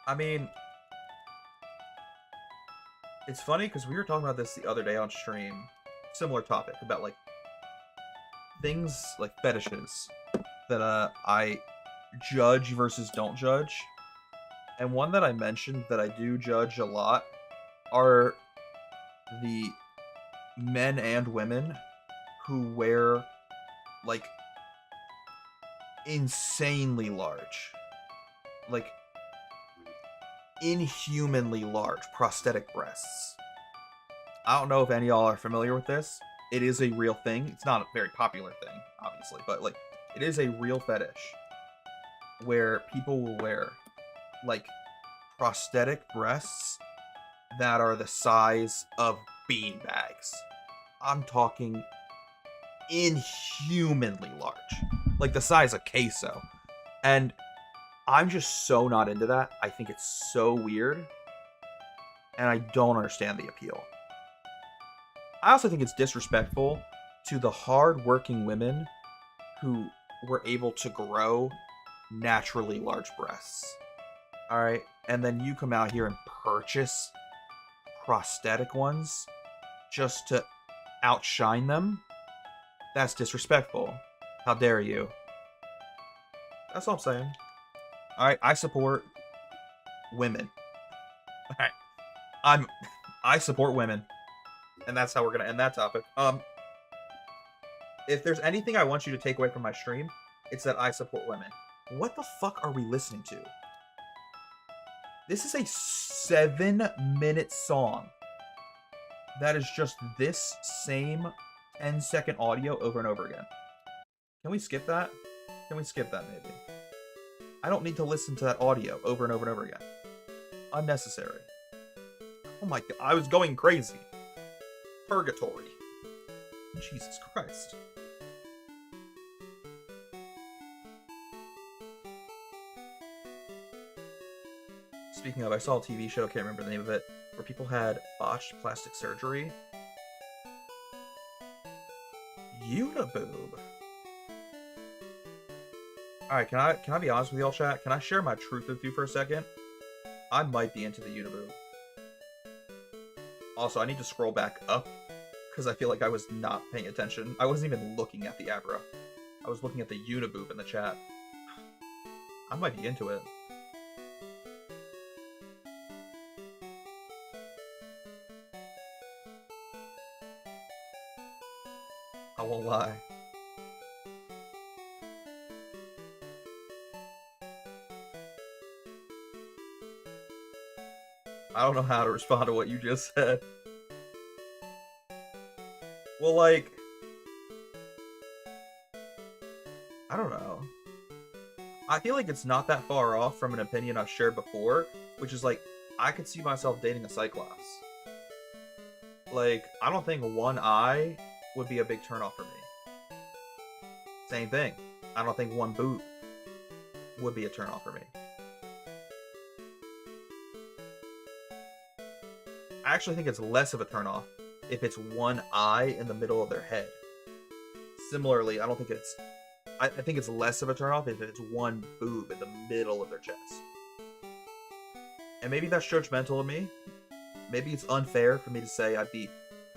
I mean, it's funny because we were talking about this the other day on stream. Similar topic about, like, things like fetishes that I judge versus don't judge. And one that I mentioned that I do judge a lot are the men and women who wear, like, insanely large, like, inhumanly large prosthetic breasts. I don't know if any of y'all are familiar with this. It is a real thing. It's not a very popular thing, obviously, but, like, it is a real fetish where people will wear, like, prosthetic breasts that are the size of beanbags. I'm talking inhumanly large, like the size of queso. And I'm just so not into that. I think it's so weird, and I don't understand the appeal. I also think it's disrespectful to the hard-working women who were able to grow naturally large breasts. Alright? And then you come out here and purchase prosthetic ones just to outshine them. That's disrespectful. How dare you? That's all I'm saying. Alright, I support women. Alright. I support women. And that's how we're gonna end that topic. If there's anything I want you to take away from my stream, it's that I support women. What the fuck are we listening to? This is a 7-minute song that is just this same 10-second audio over and over again. Can we skip that? Can we skip that, maybe? I don't need to listen to that audio over and over and over again. Unnecessary. Oh my god, I was going crazy. Purgatory. Jesus Christ. Speaking of, I saw a TV show, can't remember the name of it, where people had botched plastic surgery. Uniboob. Alright, can I be honest with y'all, chat? Can I share my truth with you for a second? I might be into the uniboob. Also, I need to scroll back up, because I feel like I was not paying attention. I wasn't even looking at the abra. I was looking at the uniboob in the chat. I might be into it. I won't lie. I don't know how to respond to what you just said. Well, like... I don't know. I feel like it's not that far off from an opinion I've shared before, which is like, I could see myself dating a Cyclops. Like, I don't think one eye would be a big turnoff for me. Same thing. I don't think one boob would be a turnoff for me. I actually think it's less of a turnoff if it's one eye in the middle of their head. Similarly, I don't think it's... I think it's less of a turnoff if it's one boob in the middle of their chest. And maybe that's judgmental of me. Maybe it's unfair for me to say I'd be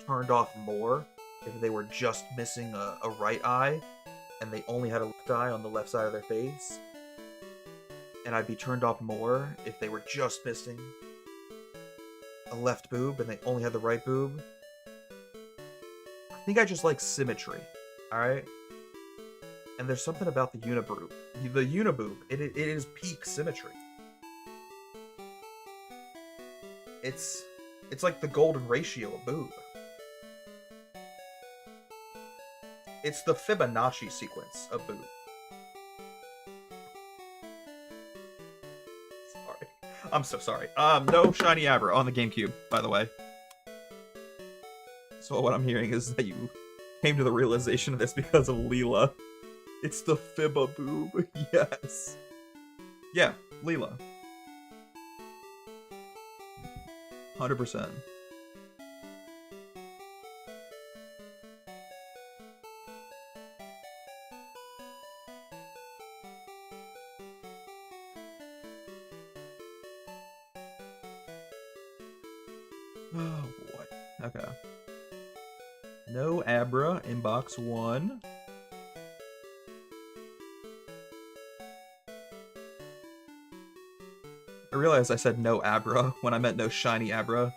turned off more if they were just missing a right eye and they only had a left eye on the left side of their face. And I'd be turned off more if they were just missing a left boob and they only had the right boob. I think I just like symmetry, alright? And there's something about the uniboob. The uniboob, it is peak symmetry. It's like the golden ratio of boob. It's the Fibonacci sequence of boob. Sorry. I'm so sorry. No shiny abra on the GameCube, by the way. So what I'm hearing is that you came to the realization of this because of Leela. It's the Fibba boob. Yes. Yeah, Leela. 100%. Oh boy. Okay. No Abra in box 1. I realized I said no Abra when I meant no shiny Abra.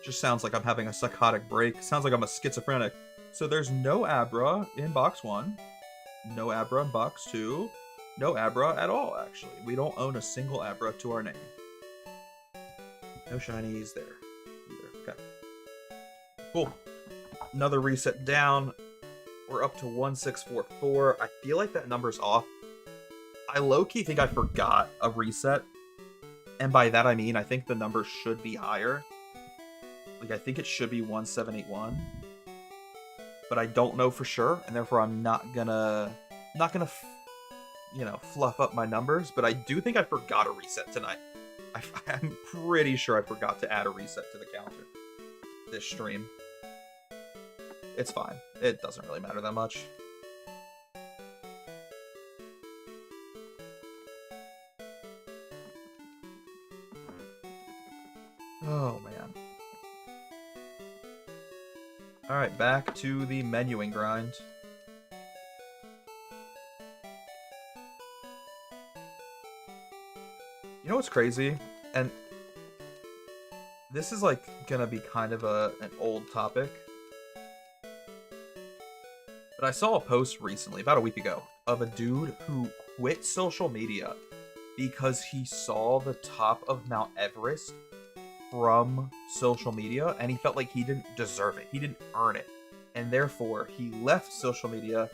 Just sounds like I'm having a psychotic break. Sounds like I'm a schizophrenic. So there's no Abra in box 1. No Abra in box 2. No Abra at all, actually. We don't own a single Abra to our name. No shinies there either. Okay. Cool. Another reset down. We're up to 1644. I feel like that number's off. I low-key think I forgot a reset. And by that I mean I think the number should be higher. Like I think it should be 1781. But I don't know for sure, and therefore I'm not gonna you know, fluff up my numbers, but I do think I forgot a reset tonight. I'm pretty sure I forgot to add a reset to the counter this stream. It's fine. It doesn't really matter that much. Oh, man. Alright, back to the menuing grind. You know what's crazy? And this is like gonna be kind of an old topic. But I saw a post recently, about a week ago, of a dude who quit social media because he saw the top of Mount Everest from social media and he felt like he didn't deserve it. He didn't earn it. And therefore, he left social media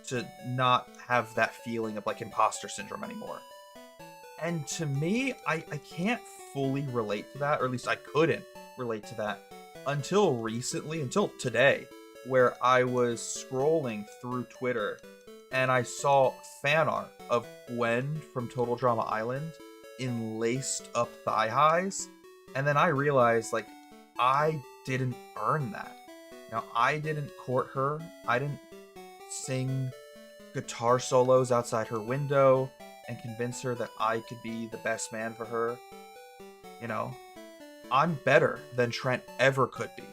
to not have that feeling of like imposter syndrome anymore. And to me, I can't fully relate to that, or at least I couldn't relate to that until recently, until today, where I was scrolling through Twitter and I saw fan art of Gwen from Total Drama Island in laced up thigh highs. And then I realized, like, I didn't earn that. Now, I didn't court her. I didn't sing guitar solos outside her window and convince her that I could be the best man for her. You know, I'm better than Trent ever could be.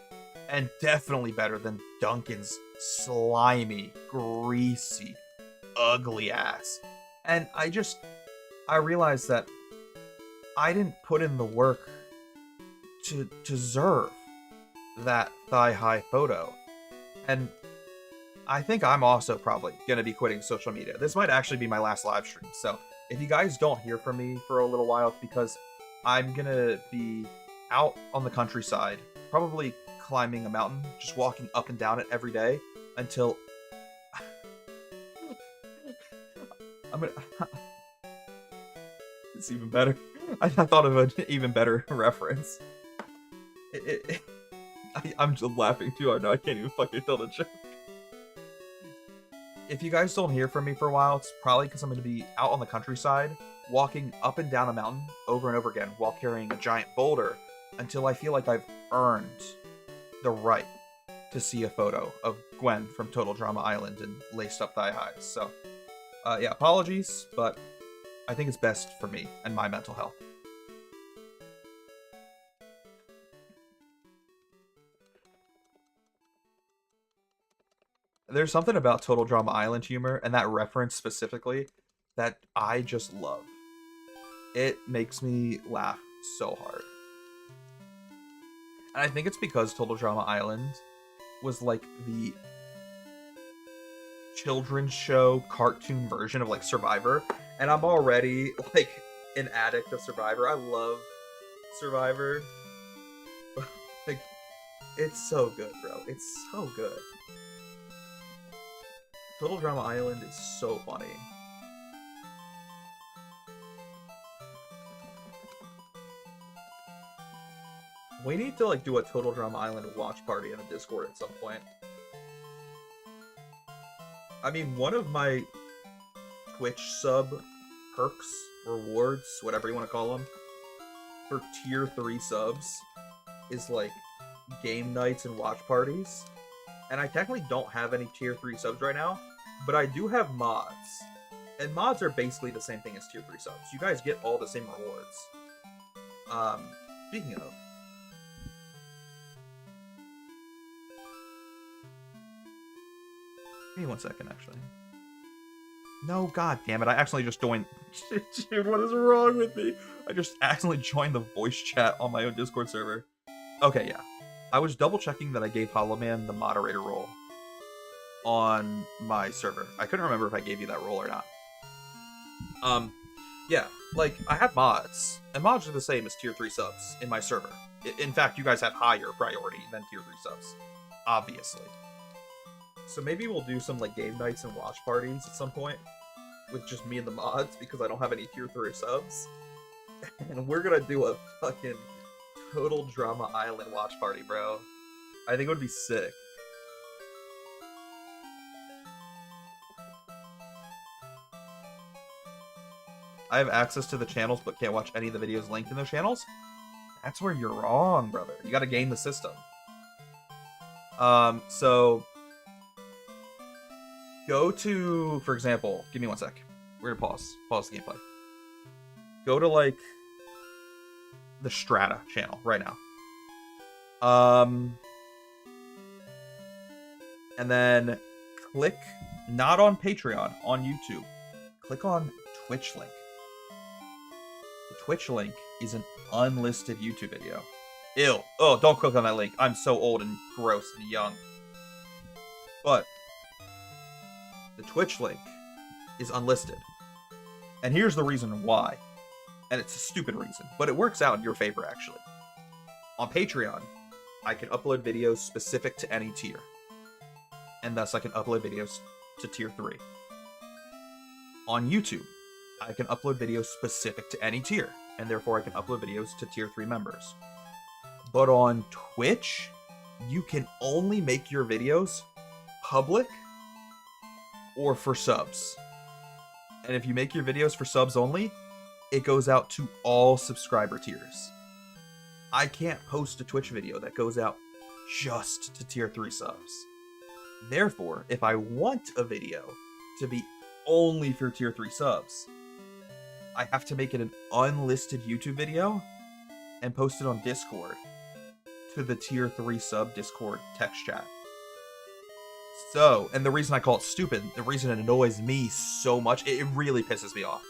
And definitely better than Duncan's slimy, greasy, ugly ass. And I realized that I didn't put in the work to deserve that thigh-high photo. And I think I'm also probably going to be quitting social media. This might actually be my last live stream. So if you guys don't hear from me for a little while, it's because I'm going to be out on the countryside, probably climbing a mountain, just walking up and down it every day until I'm going to... It's even better. I thought of an even better reference. I'm just laughing too hard now. I can't even fucking tell the joke. If you guys don't hear from me for a while, it's probably because I'm going to be out on the countryside, walking up and down a mountain over and over again while carrying a giant boulder until I feel like I've earned the right to see a photo of Gwen from Total Drama Island and laced up thigh highs. So, yeah, apologies, but I think it's best for me and my mental health. There's something about Total Drama Island humor, and that reference specifically, that I just love. It makes me laugh so hard. And I think it's because Total Drama Island was like the children's show cartoon version of like Survivor, and I'm already like an addict of Survivor. I love Survivor. Like, it's so good, bro. It's so good. Total Drama Island is so funny. We need to like do a Total Drama Island watch party in the Discord at some point. I mean, one of my Twitch sub perks, rewards, whatever you want to call them, for tier 3 subs is like game nights and watch parties. And I technically don't have any tier 3 subs right now, but I do have mods. And mods are basically the same thing as tier 3 subs. You guys get all the same rewards. Speaking of, give me 1 second, actually. No, god damn it, I accidentally just joined... Dude, what is wrong with me? I just accidentally joined the voice chat on my own Discord server. Okay, yeah. I was double checking that I gave Hollow Man the moderator role on my server. I couldn't remember if I gave you that role or not. Yeah, like, I have mods, and mods are the same as tier 3 subs in my server. In fact, you guys have higher priority than tier 3 subs. Obviously. So maybe we'll do some, like, game nights and watch parties at some point with just me and the mods, because I don't have any tier 3 subs. And we're gonna do a fucking Total Drama Island watch party, bro. I think it would be sick. I have access to the channels, but can't watch any of the videos linked in those channels? That's where you're wrong, brother. You gotta game the system. So... Go to, for example, give me 1 sec. We're gonna pause the gameplay. Go to, like, the Strata channel right now. And then click, not on Patreon, on YouTube. Click on Twitch link. The Twitch link is an unlisted YouTube video. Ew. Oh, don't click on that link. I'm so old and gross and young. But the Twitch link is unlisted. And here's the reason why. And it's a stupid reason, but it works out in your favor, actually. On Patreon, I can upload videos specific to any tier. And thus I can upload videos to tier 3. On YouTube, I can upload videos specific to any tier, and therefore I can upload videos to tier 3 members. But on Twitch, you can only make your videos public or for subs. And if you make your videos for subs only, it goes out to all subscriber tiers. I can't post a Twitch video that goes out just to tier 3 subs. Therefore, if I want a video to be only for tier 3 subs, I have to make it an unlisted YouTube video and post it on Discord to the tier 3 sub Discord text chat. So, and the reason I call it stupid, the reason it annoys me so much, it really pisses me off,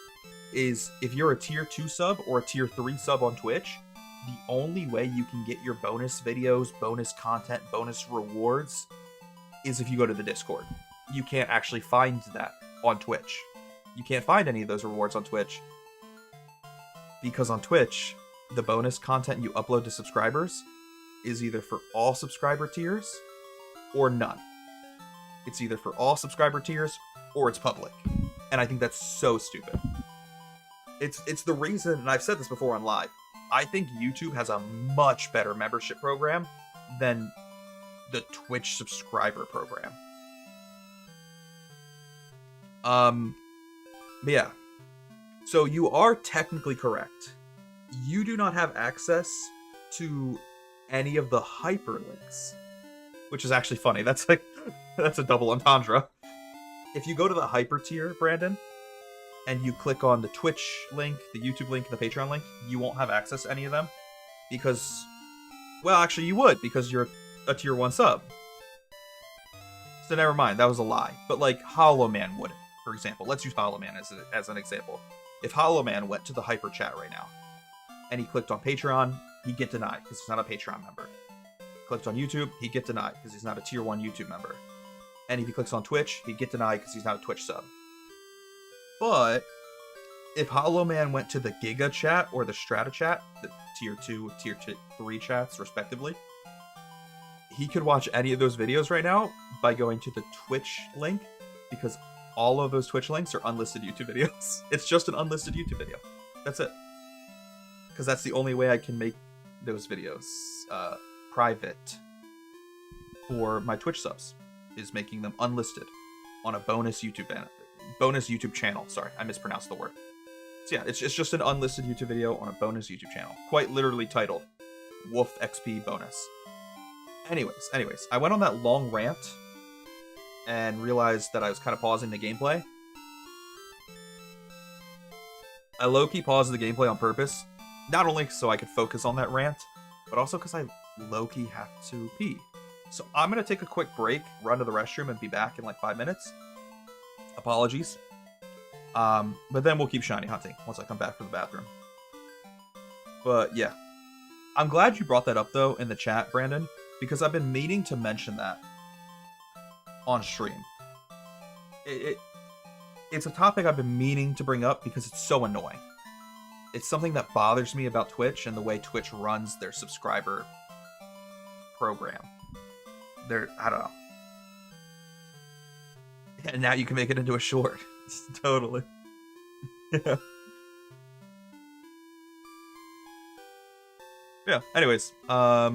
is if you're a tier 2 sub or a tier 3 sub on Twitch, the only way you can get your bonus videos, bonus content, bonus rewards is if you go to the Discord. You can't actually find that on Twitch. You can't find any of those rewards on Twitch because on Twitch, the bonus content you upload to subscribers is either for all subscriber tiers or none. It's either for all subscriber tiers or it's public. And I think that's so stupid. It's the reason, and I've said this before on live, I think YouTube has a much better membership program than the Twitch subscriber program. But yeah. So you are technically correct. You do not have access to any of the hyperlinks, which is actually funny. That's a double entendre. If you go to the hyper tier, Brandon, and you click on the Twitch link, the YouTube link, and the Patreon link, you won't have access to any of them because, well, actually you would because you're a tier 1 sub. So never mind, that was a lie. But like Hollow Man wouldn't, for example. Let's use Hollow Man as an example. If Hollow Man went to the hyper chat right now and he clicked on Patreon, he'd get denied because he's not a Patreon member. Clicked on YouTube, he'd get denied because he's not a tier 1 YouTube member. And if he clicks on Twitch, he'd get denied because he's not a Twitch sub. But if Hollow Man went to the Giga chat or the Strata chat, the tier 2, tier 3 chats respectively, he could watch any of those videos right now by going to the Twitch link because all of those Twitch links are unlisted YouTube videos. It's just an unlisted YouTube video. That's it. Because that's the only way I can make those videos private for my Twitch subs, is making them unlisted on a bonus YouTube channel. Sorry, I mispronounced the word. So yeah, it's just an unlisted YouTube video on a bonus YouTube channel, quite literally titled Wolf XP Bonus. Anyways, I went on that long rant and realized that I was kind of pausing the gameplay. I low-key paused the gameplay on purpose, not only so I could focus on that rant, but also because I low-key have to pee. So I'm going to take a quick break, run to the restroom, and be back in like 5 minutes. Apologies. But then we'll keep shiny hunting once I come back from the bathroom. But yeah. I'm glad you brought that up, though, in the chat, Brandon, because I've been meaning to mention that on stream. It's a topic I've been meaning to bring up because it's so annoying. It's something that bothers me about Twitch and the way Twitch runs their subscriber program. I don't know. And now you can make it into a short. Totally. Yeah. Yeah, anyways. Give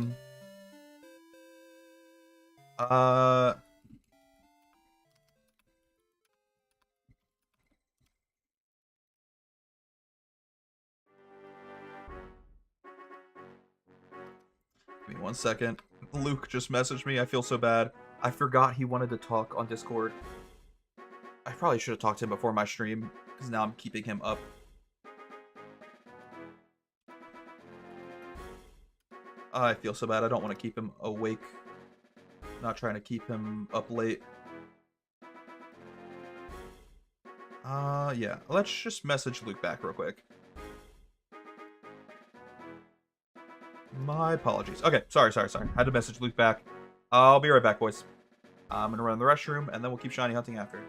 me 1 second. Luke just messaged me. I feel so bad. I forgot he wanted to talk on Discord. I probably should have talked to him before my stream, because now I'm keeping him up. I feel so bad. I don't want to keep him awake Not trying to keep him up late. Yeah. Let's just message Luke back real quick. My apologies. Okay, sorry. Had to message Luke back. I'll be right back, boys. I'm gonna run the restroom, and then we'll keep shiny hunting after.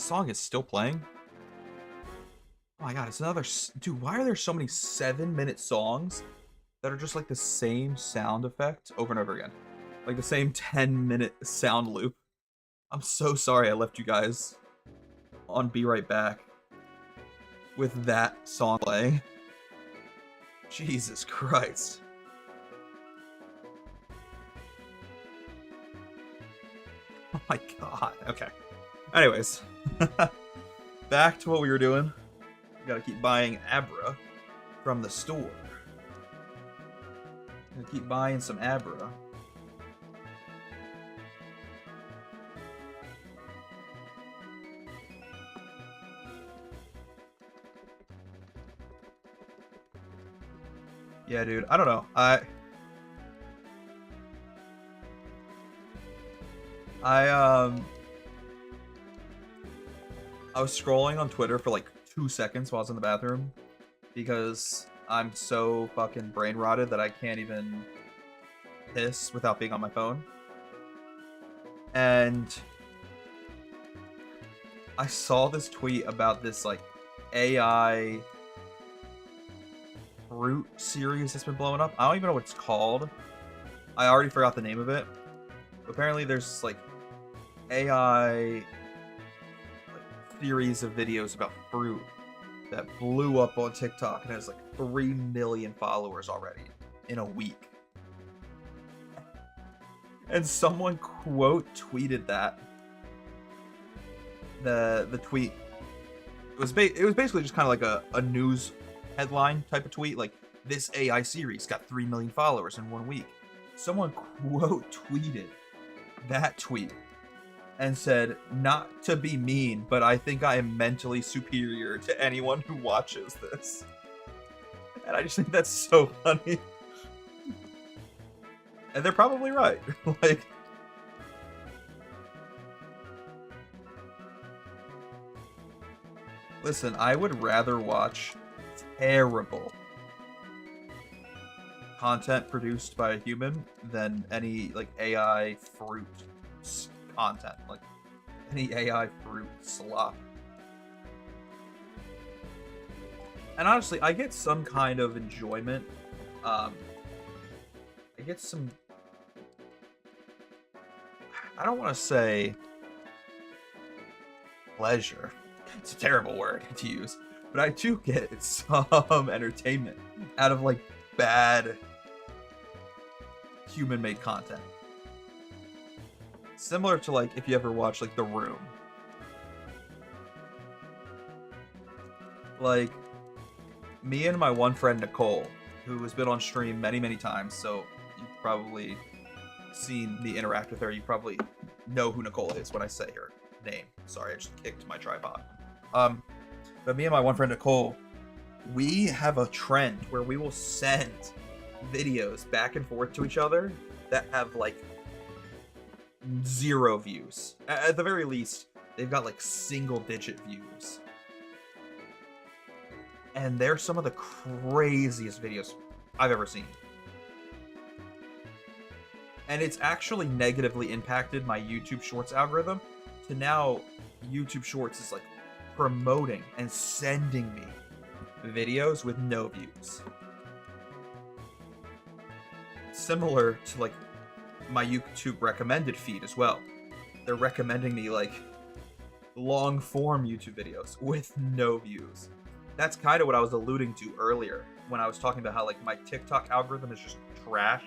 The song is still playing? Oh my god, it's another... Dude, why are there so many 7-minute songs that are just like the same sound effect over and over again? Like the same 10-minute sound loop. I'm so sorry I left you guys on Be Right Back with that song playing. Jesus Christ. Oh my god. Okay. Anyways. Back to what we were doing. We gotta keep buying Abra from the store. Gonna keep buying some Abra. Yeah, dude. I don't know. I um I was scrolling on Twitter for like 2 seconds while I was in the bathroom because I'm so fucking brain rotted that I can't even piss without being on my phone. And I saw this tweet about this like AI fruit series that's been blowing up. I don't even know what it's called. I already forgot the name of it. Apparently there's like AI like series of videos about fruit that blew up on TikTok and has like 3 million followers already in a week. And someone quote tweeted that. The tweet it was basically just kind of like a news headline type of tweet, like this AI series got 3 million followers in 1 week. Someone quote tweeted that tweet and said, "Not to be mean, but I think I am mentally superior to anyone who watches this." And I just think that's so funny. And they're probably right. Like, listen, I would rather watch terrible content produced by a human than any like AI fruit content, like any AI fruit slop. And honestly, I get some kind of enjoyment. I get some. I don't want to say pleasure. It's a terrible word to use, but I do get some entertainment out of like bad human-made content. Similar to like if you ever watch like The Room. Like me and my one friend Nicole, who has been on stream many, many times, so you've probably seen me interact with her. You probably know who Nicole is when I say her name. Sorry, I just kicked my tripod. But me and my one friend Nicole, we have a trend where we will send videos back and forth to each other that have like 0 views. At the very least, they've got like single-digit views. And they're some of the craziest videos I've ever seen. And it's actually negatively impacted my YouTube Shorts algorithm to now YouTube Shorts is like promoting and sending me videos with no views. Similar to like my YouTube recommended feed as well. They're recommending me like long form YouTube videos with no views. That's kind of what I was alluding to earlier when I was talking about how like my TikTok algorithm is just trash.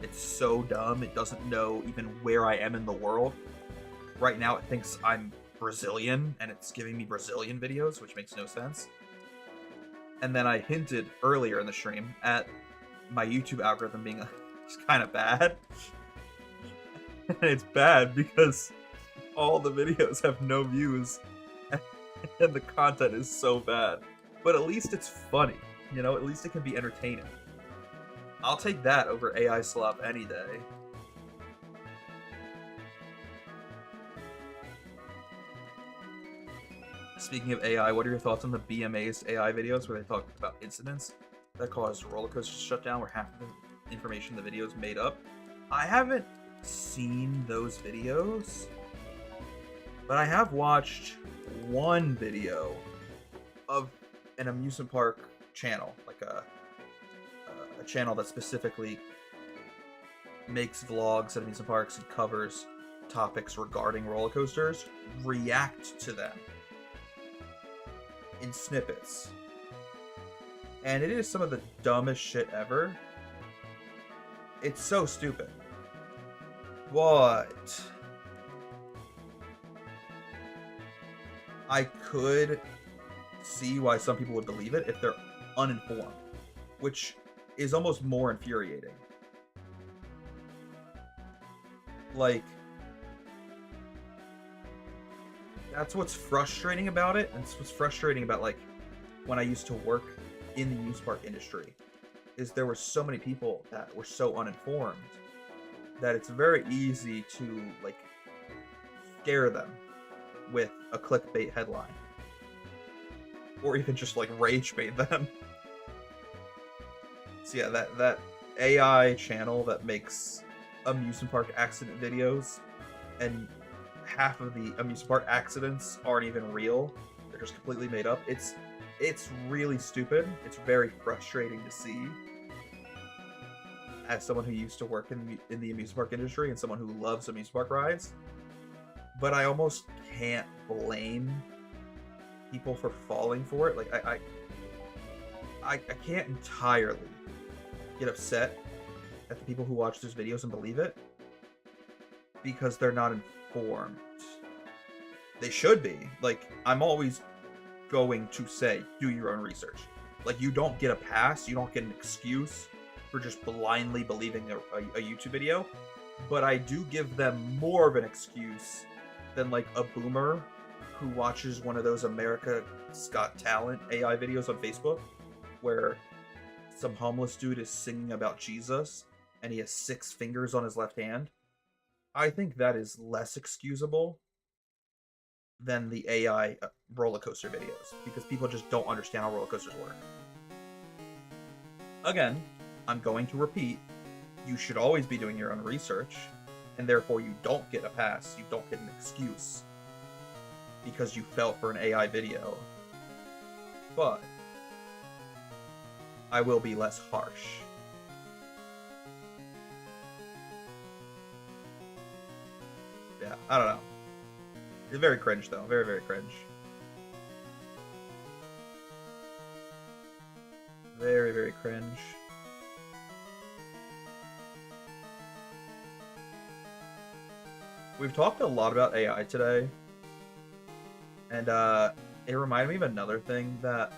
It's so dumb. It doesn't know even where I am in the world. Right now it thinks I'm Brazilian and it's giving me Brazilian videos, which makes no sense. And then I hinted earlier in the stream at my YouTube algorithm being just kind of bad. And it's bad because all the videos have no views and the content is so bad. But at least it's funny, you know? At least it can be entertaining. I'll take that over AI slop any day. Speaking of AI, what are your thoughts on the BMA's AI videos where they talk about incidents that caused roller coasters to shut down where half of the information in the video is made up? I haven't seen those videos, but I have watched one video of an amusement park channel, like a channel that specifically makes vlogs at amusement parks and covers topics regarding roller coasters, react to them in snippets. And it is some of the dumbest shit ever. It's so stupid. But I could see why some people would believe it if they're uninformed, which is almost more infuriating. Like, that's what's frustrating about it, and it's what's frustrating about, like, when I used to work in the amusement park industry, is there were so many people that were so uninformed that it's very easy to, like, scare them with a clickbait headline. Or even just like rage bait them. So yeah, that AI channel that makes amusement park accident videos, and half of the amusement park accidents aren't even real. They're just completely made up. It's really stupid. It's very frustrating to see. As someone who used to work in the amusement park industry and someone who loves amusement park rides, but I almost can't blame people for falling for it. Like I can't entirely get upset at the people who watch those videos and believe it, because they're not informed. They should be. Like, I'm always going to say, do your own research. Like, you don't get a pass, you don't get an excuse for just blindly believing a YouTube video, but I do give them more of an excuse than like a boomer who watches one of those America's Got Talent AI videos on Facebook where some homeless dude is singing about Jesus and he has 6 fingers on his left hand. I think that is less excusable than the AI roller coaster videos, because people just don't understand how roller coasters work. Again, I'm going to repeat, you should always be doing your own research, and therefore you don't get a pass, you don't get an excuse because you fell for an AI video. But I will be less harsh. Yeah, I don't know. It's very cringe, though. Very, very cringe. Very, very cringe. We've talked a lot about AI today, and it reminded me of another thing that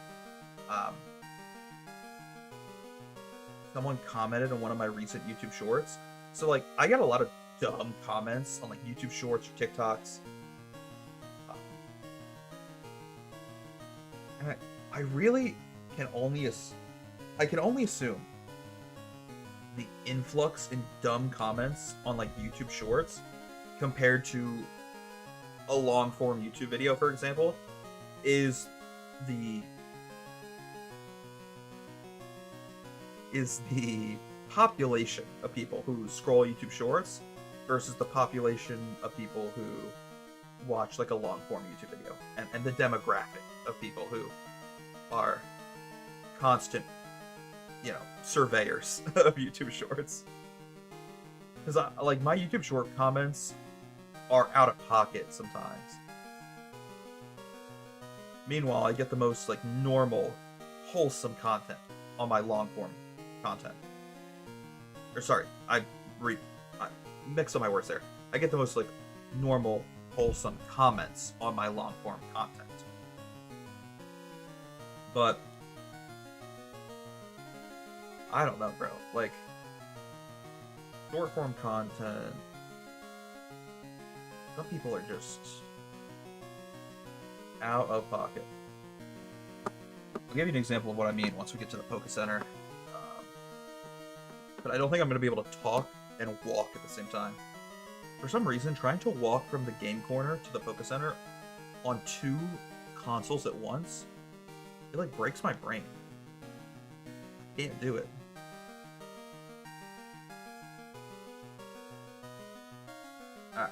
someone commented on one of my recent YouTube shorts. So, like, I get a lot of dumb comments on, like, YouTube shorts or TikToks. And I really can only assume the influx in dumb comments on, like, YouTube shorts compared to a long-form YouTube video, for example, is the population of people who scroll YouTube shorts versus the population of people who watch like a long-form YouTube video, and the demographic of people who are constant, surveyors of YouTube shorts. Because like my YouTube short comments are out of pocket sometimes. Meanwhile, I get the most like normal, wholesome content on my long-form content. Or sorry, I mixed up my words there. I get the most like normal, wholesome comments on my long-form content. But I don't know, bro. Like, short-form content, some people are just out of pocket. I'll give you an example of what I mean once we get to the Poké Center. But I don't think I'm going to be able to talk and walk at the same time. For some reason, trying to walk from the game corner to the Poké Center on 2 consoles at once, it like breaks my brain. Can't do it. Alright.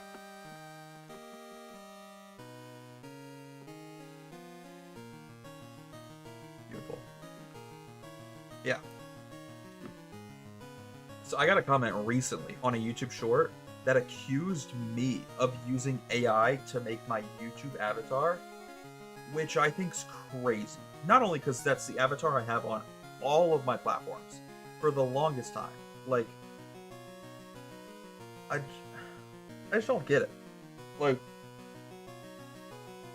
Beautiful. Yeah. So I got a comment recently on a YouTube short that accused me of using AI to make my YouTube avatar, which I think's crazy. Not only because that's the avatar I have on all of my platforms for the longest time. Like, I just don't get it. Like,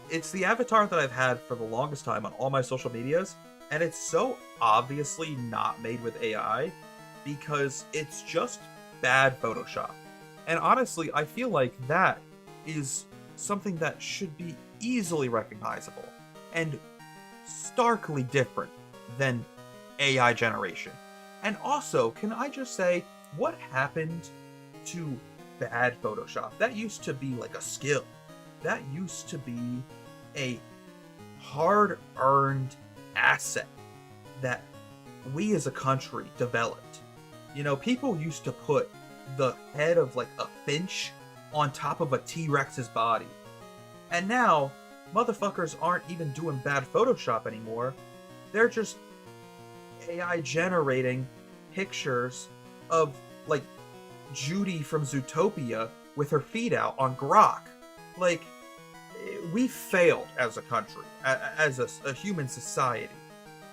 it's the avatar that I've had for the longest time on all my social medias, and it's so obviously not made with AI because it's just bad Photoshop. And honestly, I feel like that is something that should be easily recognizable and starkly different than AI generation. And also, can I just say, what happened to bad Photoshop? That used to be like a skill. that used to be a hard-earned asset that we as a country developed. You know, people used to put the head of like a finch on top of a T-Rex's body. And now, motherfuckers aren't even doing bad Photoshop anymore. They're just AI generating pictures of like Judy from Zootopia with her feet out on Grok. Like, we failed as a country, as a human society.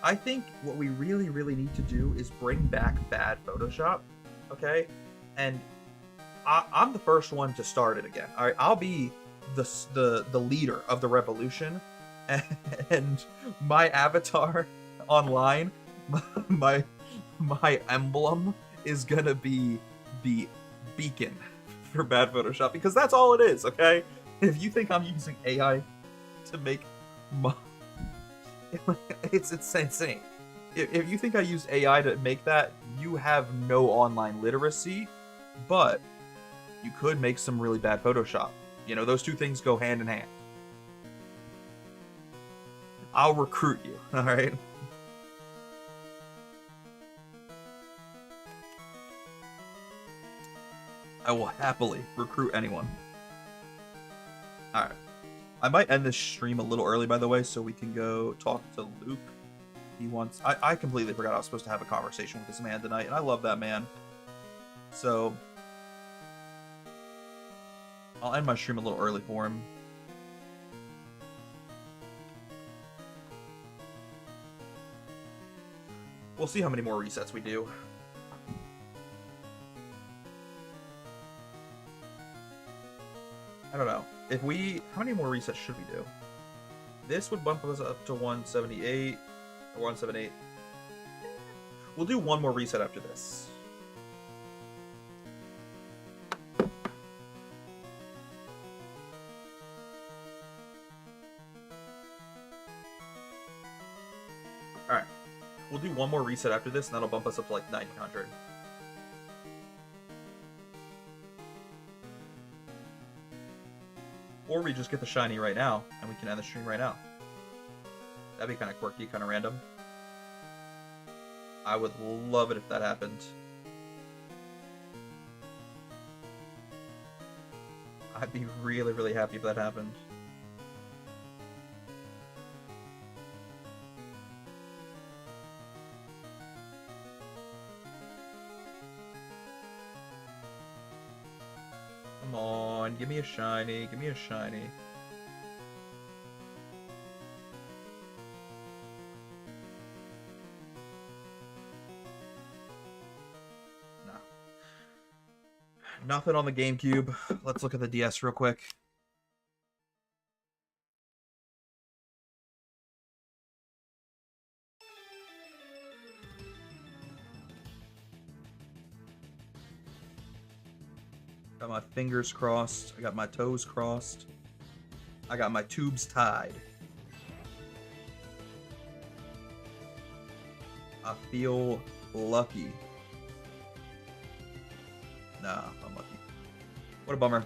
I think what we really, really need to do is bring back bad Photoshop, okay? And I'm the first one to start it again. All right, I'll be the leader of the revolution, and my avatar online, my emblem is gonna be the beacon for bad Photoshop, because that's all it is, okay? If you think I'm using AI to make my... it's insane. If you think I use AI to make that, you have no online literacy, but you could make some really bad Photoshop. You know, those two things go hand in hand. I'll recruit you, alright? I will happily recruit anyone. Alright. I might end this stream a little early, by the way, so we can go talk to Luke. He wants... I completely forgot I was supposed to have a conversation with this man tonight, and I love that man. So... I'll end my stream a little early for him. We'll see how many more resets we do. I don't know. If we... How many more resets should we do? This would bump us up to 178. Or 178. We'll do one more reset after this. Alright. We'll do one more reset after this, and that'll bump us up to like 900. Or we just get the shiny right now, and we can end the stream right now. That'd be kind of quirky, kind of random. I would love it if that happened. I'd be really, really happy if that happened. Come on, give me a shiny, give me a shiny. No. Nothing on the GameCube. Let's look at the DS real quick. Got my fingers crossed. I got my toes crossed. I got my tubes tied. I feel lucky. Nah, I'm lucky. What a bummer.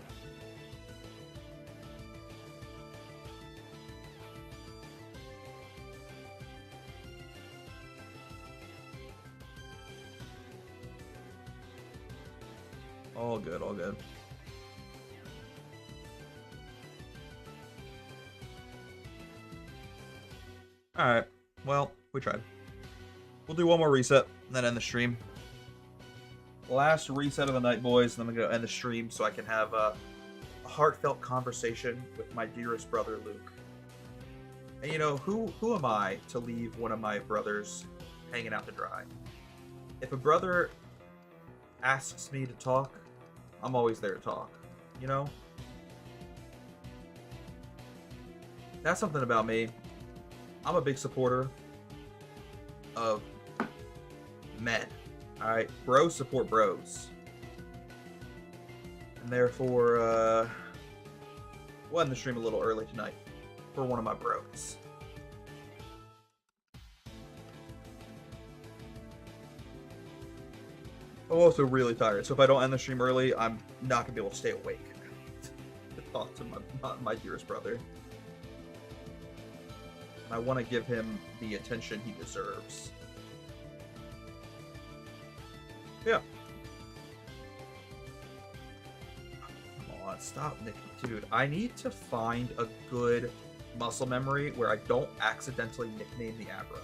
All good, all good. Alright, well, we tried. We'll do one more reset, and then end the stream. Last reset of the night, boys, and then I'm going to end the stream so I can have a heartfelt conversation with my dearest brother, Luke. And you know, who am I to leave one of my brothers hanging out to dry? If a brother asks me to talk, I'm always there to talk, you know? That's something about me. I'm a big supporter of men, alright? Bros support bros. And therefore, we'll end the stream a little early tonight for one of my bros. I'm also really tired, so if I don't end the stream early, I'm not going to be able to stay awake. talk to my dearest brother. I want to give him the attention he deserves. Yeah. Come on, stop, Nick. Dude, I need to find a good muscle memory where I don't accidentally nickname the abra.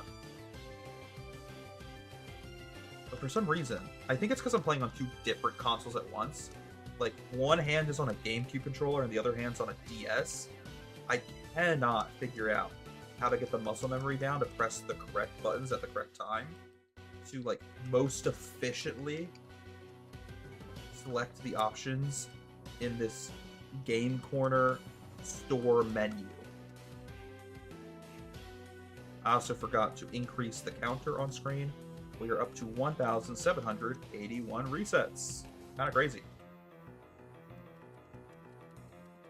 But for some reason, I think it's because I'm playing on 2 different consoles at once. Like, one hand is on a GameCube controller and the other hand's on a DS. I cannot figure out how to get the muscle memory down to press the correct buttons at the correct time to, like, most efficiently select the options in this Game Corner store menu. I also forgot to increase the counter on screen. We are up to 1,781 resets. Kind of crazy.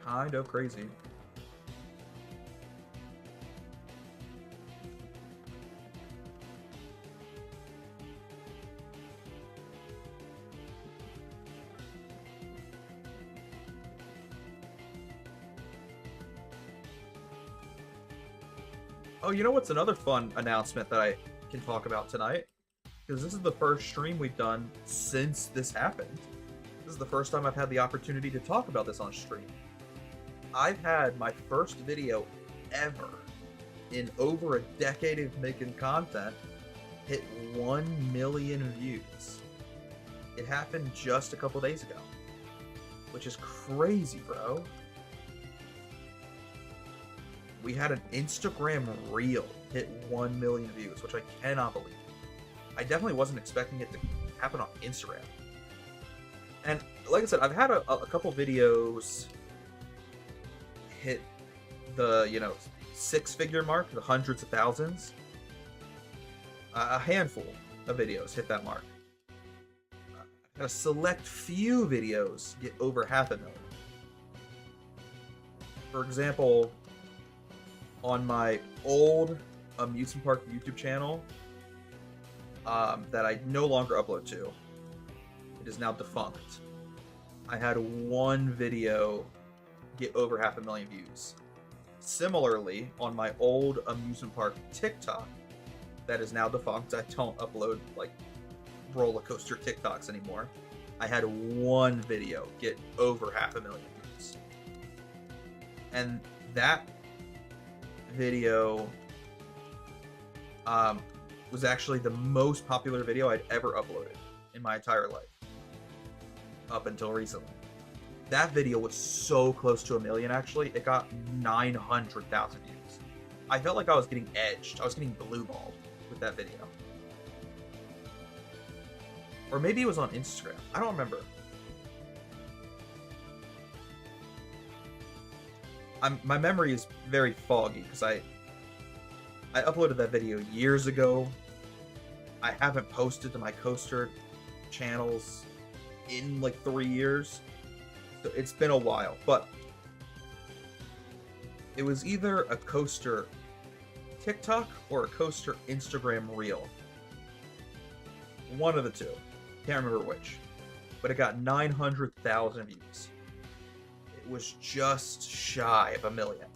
Kind of crazy. Oh, you know what's another fun announcement that I can talk about tonight? Because this is the first stream we've done since this happened. This is the first time I've had the opportunity to talk about this on stream. I've had my first video ever in over a decade of making content hit 1 million views. It happened just a couple days ago, which is crazy, bro. We had an Instagram reel hit 1 million views, which I cannot believe. I definitely wasn't expecting it to happen on Instagram. And like I said, I've had a couple videos hit the, 6-figure mark, the hundreds of thousands. A handful of videos hit that mark. A select few videos get over 500,000. For example, on my old amusement park YouTube channel that I no longer upload to, it is now defunct. I had one video get over 500,000 views. Similarly, on my old amusement park TikTok, that is now defunct. I don't upload like roller coaster TikToks anymore. I had one video get over 500,000 views, and that video was actually the most popular video I'd ever uploaded in my entire life up until recently. That video was so close to 1 million, actually. It got 900,000 views. I felt like I was getting edged. I was getting blue balled with that video. Or maybe it was on Instagram. I don't remember. My memory is very foggy because I uploaded that video years ago. I haven't posted to my coaster channels in like 3 years. So it's been a while, but it was either a coaster TikTok or a coaster Instagram reel. One of the two. Can't remember which. But it got 900,000 views. It was just shy of 1 million.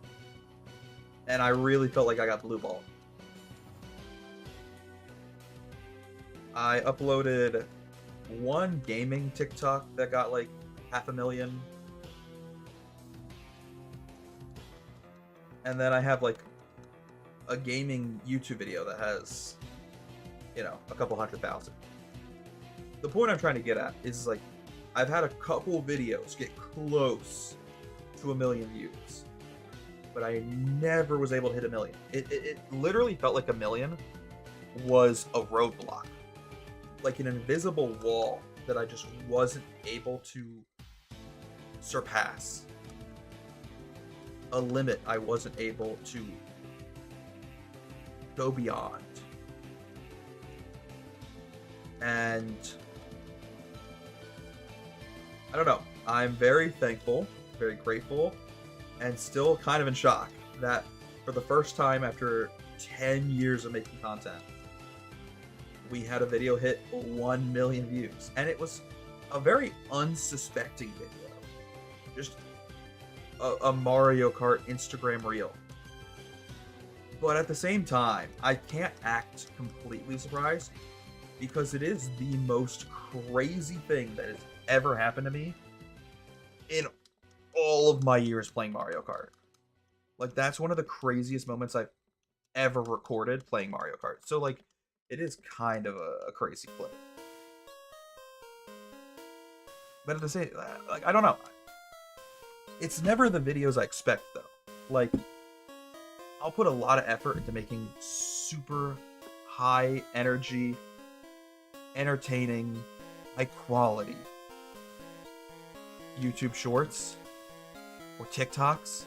And I really felt like I got blue balled. I uploaded one gaming TikTok that got like 500,000. And then I have like a gaming YouTube video that has, a couple 100,000. The point I'm trying to get at is like, I've had a couple videos get close to 1 million views, but I never was able to hit 1 million. It literally felt like 1 million was a roadblock, like an invisible wall that I just wasn't able to surpass. A limit I wasn't able to go beyond. And I don't know. I'm very thankful, very grateful, and still kind of in shock that for the first time after 10 years of making content, we had a video hit 1 million views. And it was a very unsuspecting video. Just a Mario Kart Instagram reel. But at the same time, I can't act completely surprised because it is the most crazy thing that has ever happened to me in all of my years playing Mario Kart. Like, that's one of the craziest moments I've ever recorded playing Mario Kart. So, like, it is kind of a crazy clip. But at the same, like, I don't know. It's never the videos I expect, though. Like, I'll put a lot of effort into making super high energy, entertaining, high quality YouTube shorts or TikToks,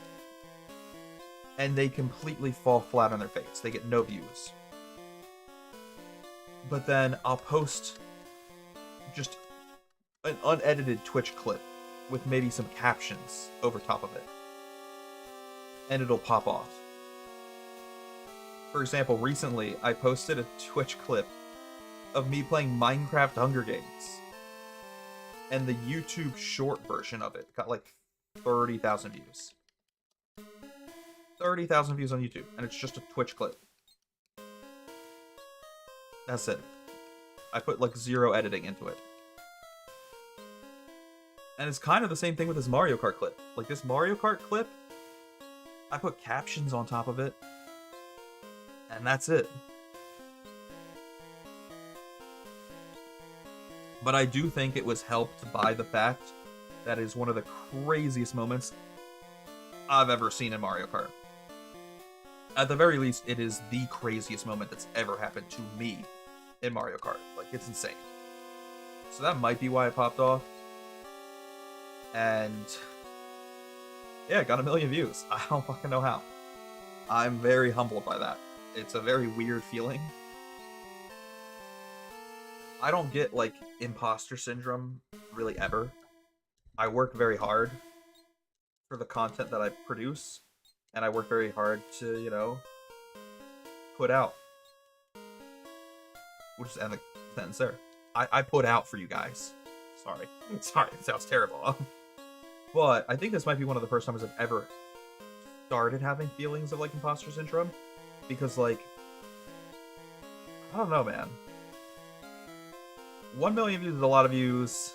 and they completely fall flat on their face. They get no views. But then I'll post just an unedited Twitch clip with maybe some captions over top of it, and it'll pop off. For example, recently I posted a Twitch clip of me playing Minecraft Hunger Games, and the YouTube short version of it got like 30,000 views. 30,000 views on YouTube, and it's just a Twitch clip. That's it. I put like 0 editing into it. And it's kind of the same thing with this Mario Kart clip. Like, this Mario Kart clip, I put captions on top of it, and that's it. But I do think it was helped by the fact that is one of the craziest moments I've ever seen in Mario Kart. At the very least, it is the craziest moment that's ever happened to me in Mario Kart. Like, it's insane. So that might be why it popped off. And yeah, it got 1 million views. I don't fucking know how. I'm very humbled by that. It's a very weird feeling. I don't get, like, imposter syndrome really ever. I work very hard for the content that I produce, and I work very hard to, you know, put out. We'll just end the sentence there. I put out for you guys. Sorry. Sorry, it sounds terrible. But I think this might be one of the first times I've ever started having feelings of, like, imposter syndrome. Because, like, I don't know, man. 1 million views is a lot of views.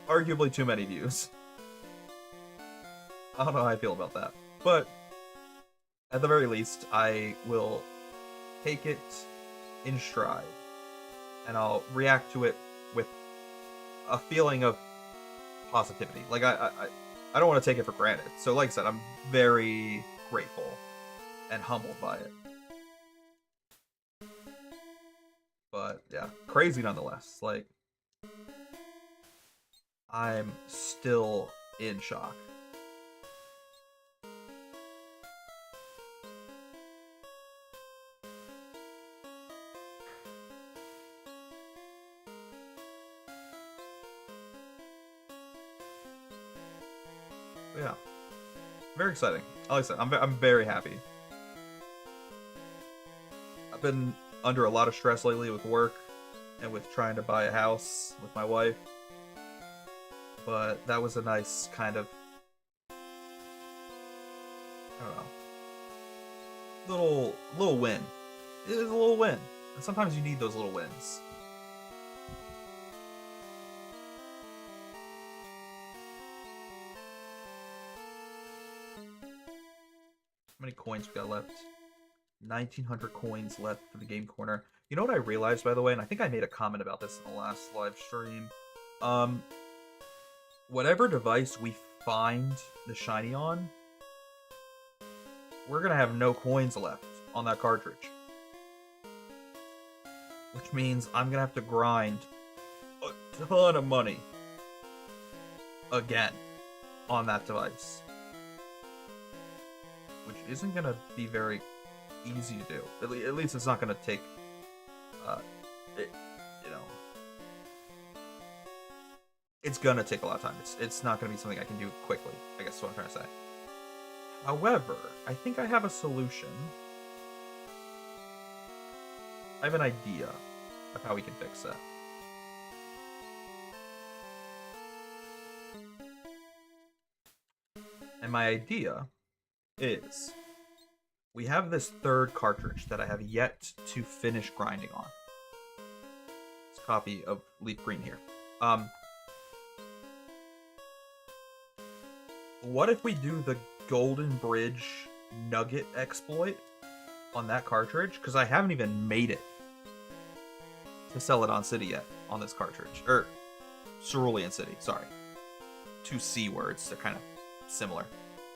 Arguably too many views. I don't know how I feel about that. But at the very least, I will take it in stride. And I'll react to it with a feeling of positivity. Like, I don't want to take it for granted. So, like I said, I'm very grateful and humbled by it. But, yeah, crazy nonetheless. Like, I'm still in shock. Yeah, very exciting. Like I said, I'm very happy. I've been under a lot of stress lately with work and with trying to buy a house with my wife, but that was a nice kind of, I don't know, little win. It is a little win, and sometimes you need those little wins. How many coins we got left? 1,900 coins left for the game corner. You know what I realized, by the way, and I think I made a comment about this in the last live stream. Whatever device we find the shiny on, we're gonna have no coins left on that cartridge. Which means I'm gonna have to grind a ton of money again on that device. Which isn't going to be very easy to do. At least it's not going to take, you know, it's going to take a lot of time. It's not going to be something I can do quickly, I guess is what I'm trying to say. However, I think I have a solution. I have an idea of how we can fix that. my idea is we have this third cartridge that I have yet to finish grinding on. It's a copy of Leaf Green here. What if we do the Golden Bridge Nugget exploit on that cartridge? Because I haven't even made it to Celadon City yet on this cartridge. Or Cerulean City, sorry. Two C words, they're kind of similar.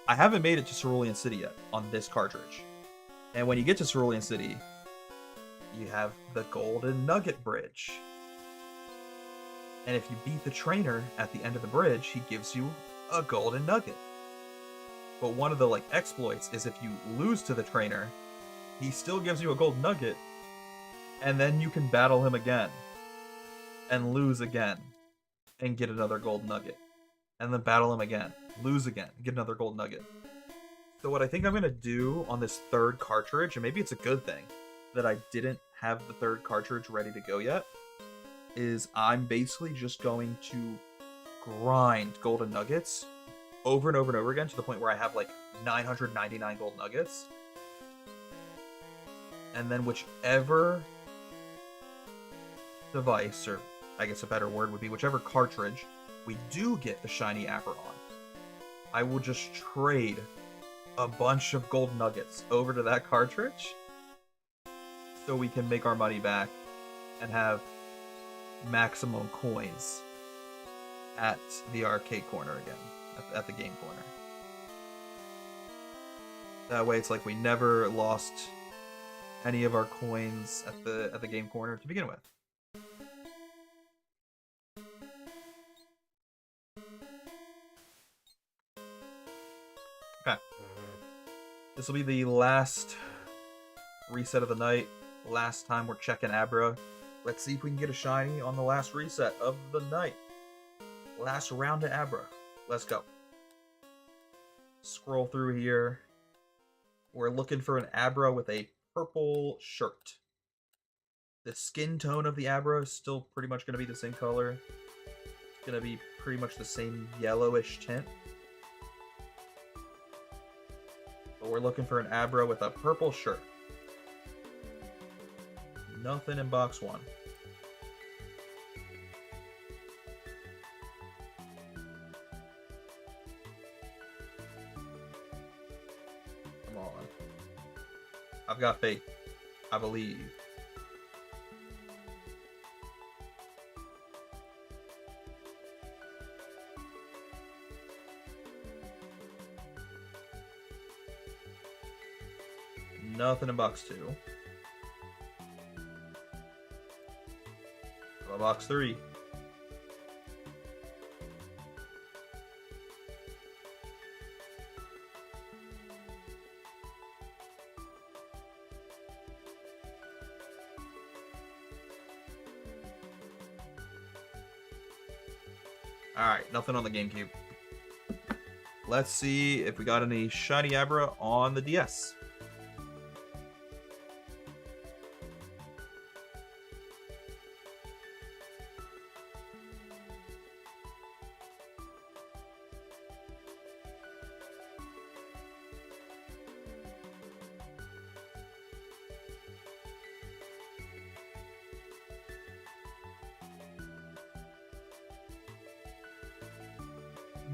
I haven't made it to Cerulean City yet on this cartridge. And when you get to Cerulean City, you have the Golden Nugget Bridge. And if you beat the trainer at the end of the bridge, he gives you a Golden Nugget. But one of the exploits is if you lose to the trainer, he still gives you a Golden Nugget, and then you can battle him again, and lose again, and get another Golden Nugget. And then battle him again, lose again, get another Golden Nugget. So what I think I'm going to do on this third cartridge, and maybe it's a good thing that I didn't have the third cartridge ready to go yet, is I'm basically just going to grind Golden Nuggets over and over and over again to the point where I have 999 Golden Nuggets. And then whichever device, or I guess a better word would be whichever cartridge we do get the shiny abra on, I will just trade a bunch of Golden Nuggets over to that cartridge so we can make our money back and have maximum coins at the arcade corner again, at the game corner. That way it's like we never lost any of our coins at the game corner to begin with. Okay. This will be the last reset of the night. Last time we're checking Abra. Let's see if we can get a shiny on the last reset of the night. Last round of Abra. Let's go. Scroll through here. We're looking for an Abra with a purple shirt. The skin tone of the Abra is still pretty much going to be the same color. It's going to be pretty much the same yellowish tint. But we're looking for an Abra with a purple shirt. Nothing in box one. Come on. I've got faith. I believe. Nothing in box two. Box three. Alright, nothing on the GameCube. Let's see if we got any shiny Abra on the DS.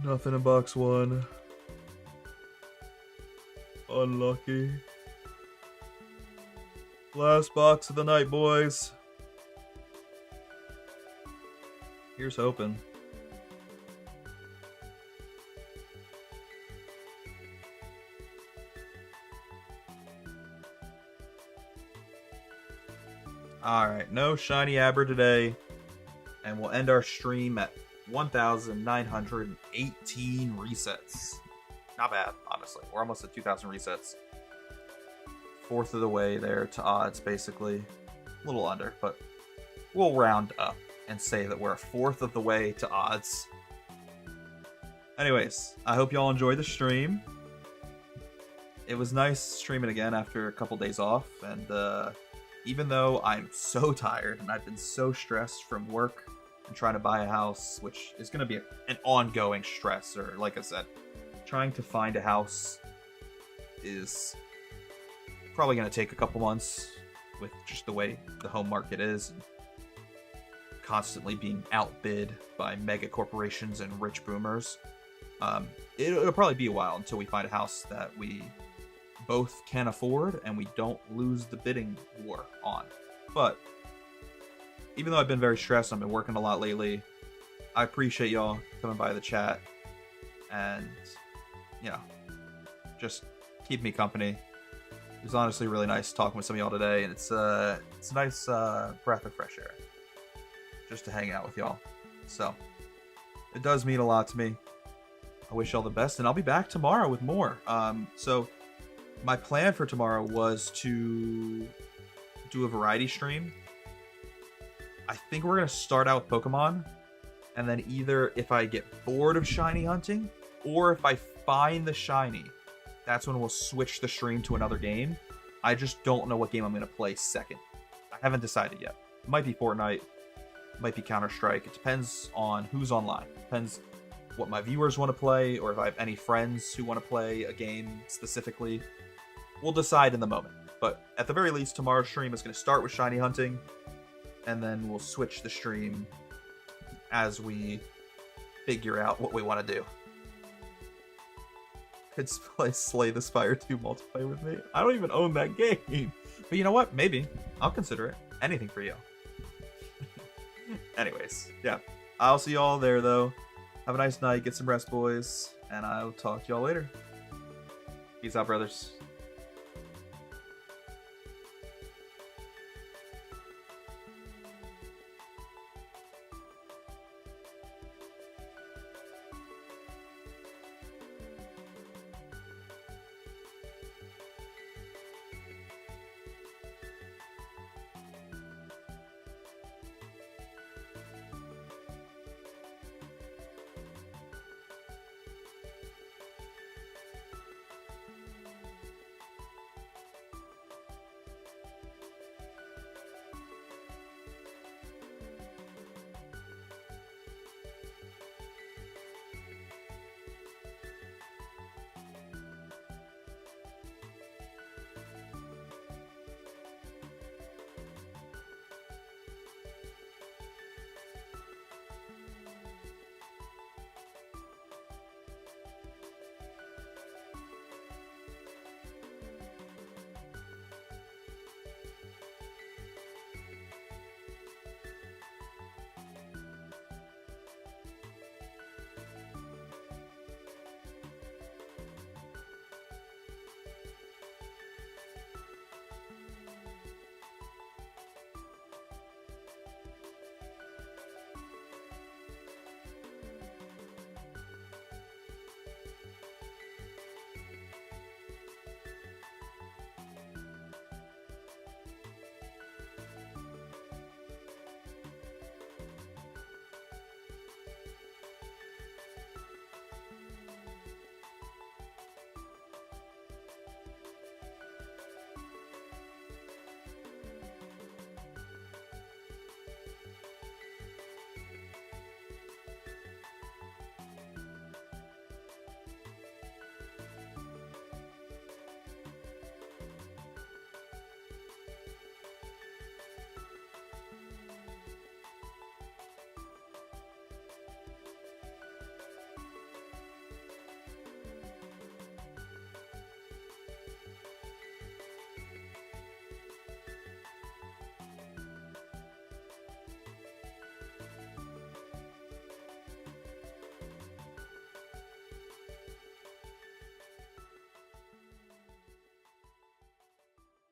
Nothing in box one. Unlucky. Last box of the night, boys. Here's hoping. Alright, no shiny Abra today. And we'll end our stream at 1,918 resets. Not bad, honestly. We're almost at 2,000 resets. Fourth of the way there to odds, basically. A little under, but we'll round up and say that we're a fourth of the way to odds. Anyways, I hope y'all enjoyed the stream. It was nice streaming again after a couple days off, and even though I'm so tired and I've been so stressed from work and trying to buy a house, which is going to be an ongoing stressor, like I said. trying to find a house is probably going to take a couple months with just the way the home market is, constantly being outbid by mega corporations and rich boomers. It'll probably be a while until we find a house that we both can afford and we don't lose the bidding war on. But even though I've been very stressed, I've been working a lot lately, I appreciate y'all coming by the chat and, you know, just keep me company. It was honestly really nice talking with some of y'all today, and it's a nice breath of fresh air just to hang out with y'all. So it does mean a lot to me. I wish y'all the best, and I'll be back tomorrow with more. So my plan for tomorrow was to do a variety stream. I think we're gonna start out with Pokemon, and then either if I get bored of shiny hunting, or if I find the shiny, that's when we'll switch the stream to another game. I just don't know what game I'm gonna play second. I haven't decided yet. It might be Fortnite, it might be Counter-Strike. It depends on who's online. It depends what my viewers want to play, or if I have any friends who want to play a game specifically. We'll decide in the moment. But at the very least, tomorrow's stream is going to start with shiny hunting, and then we'll switch the stream as we figure out what we want to do. Could play Slay the Spire 2 multiplayer with me? I don't even own that game. But you know what? Maybe. I'll consider it. Anything for you. Anyways, yeah. I'll see y'all there, though. Have a nice night. Get some rest, boys. And I'll talk to y'all later. Peace out, brothers.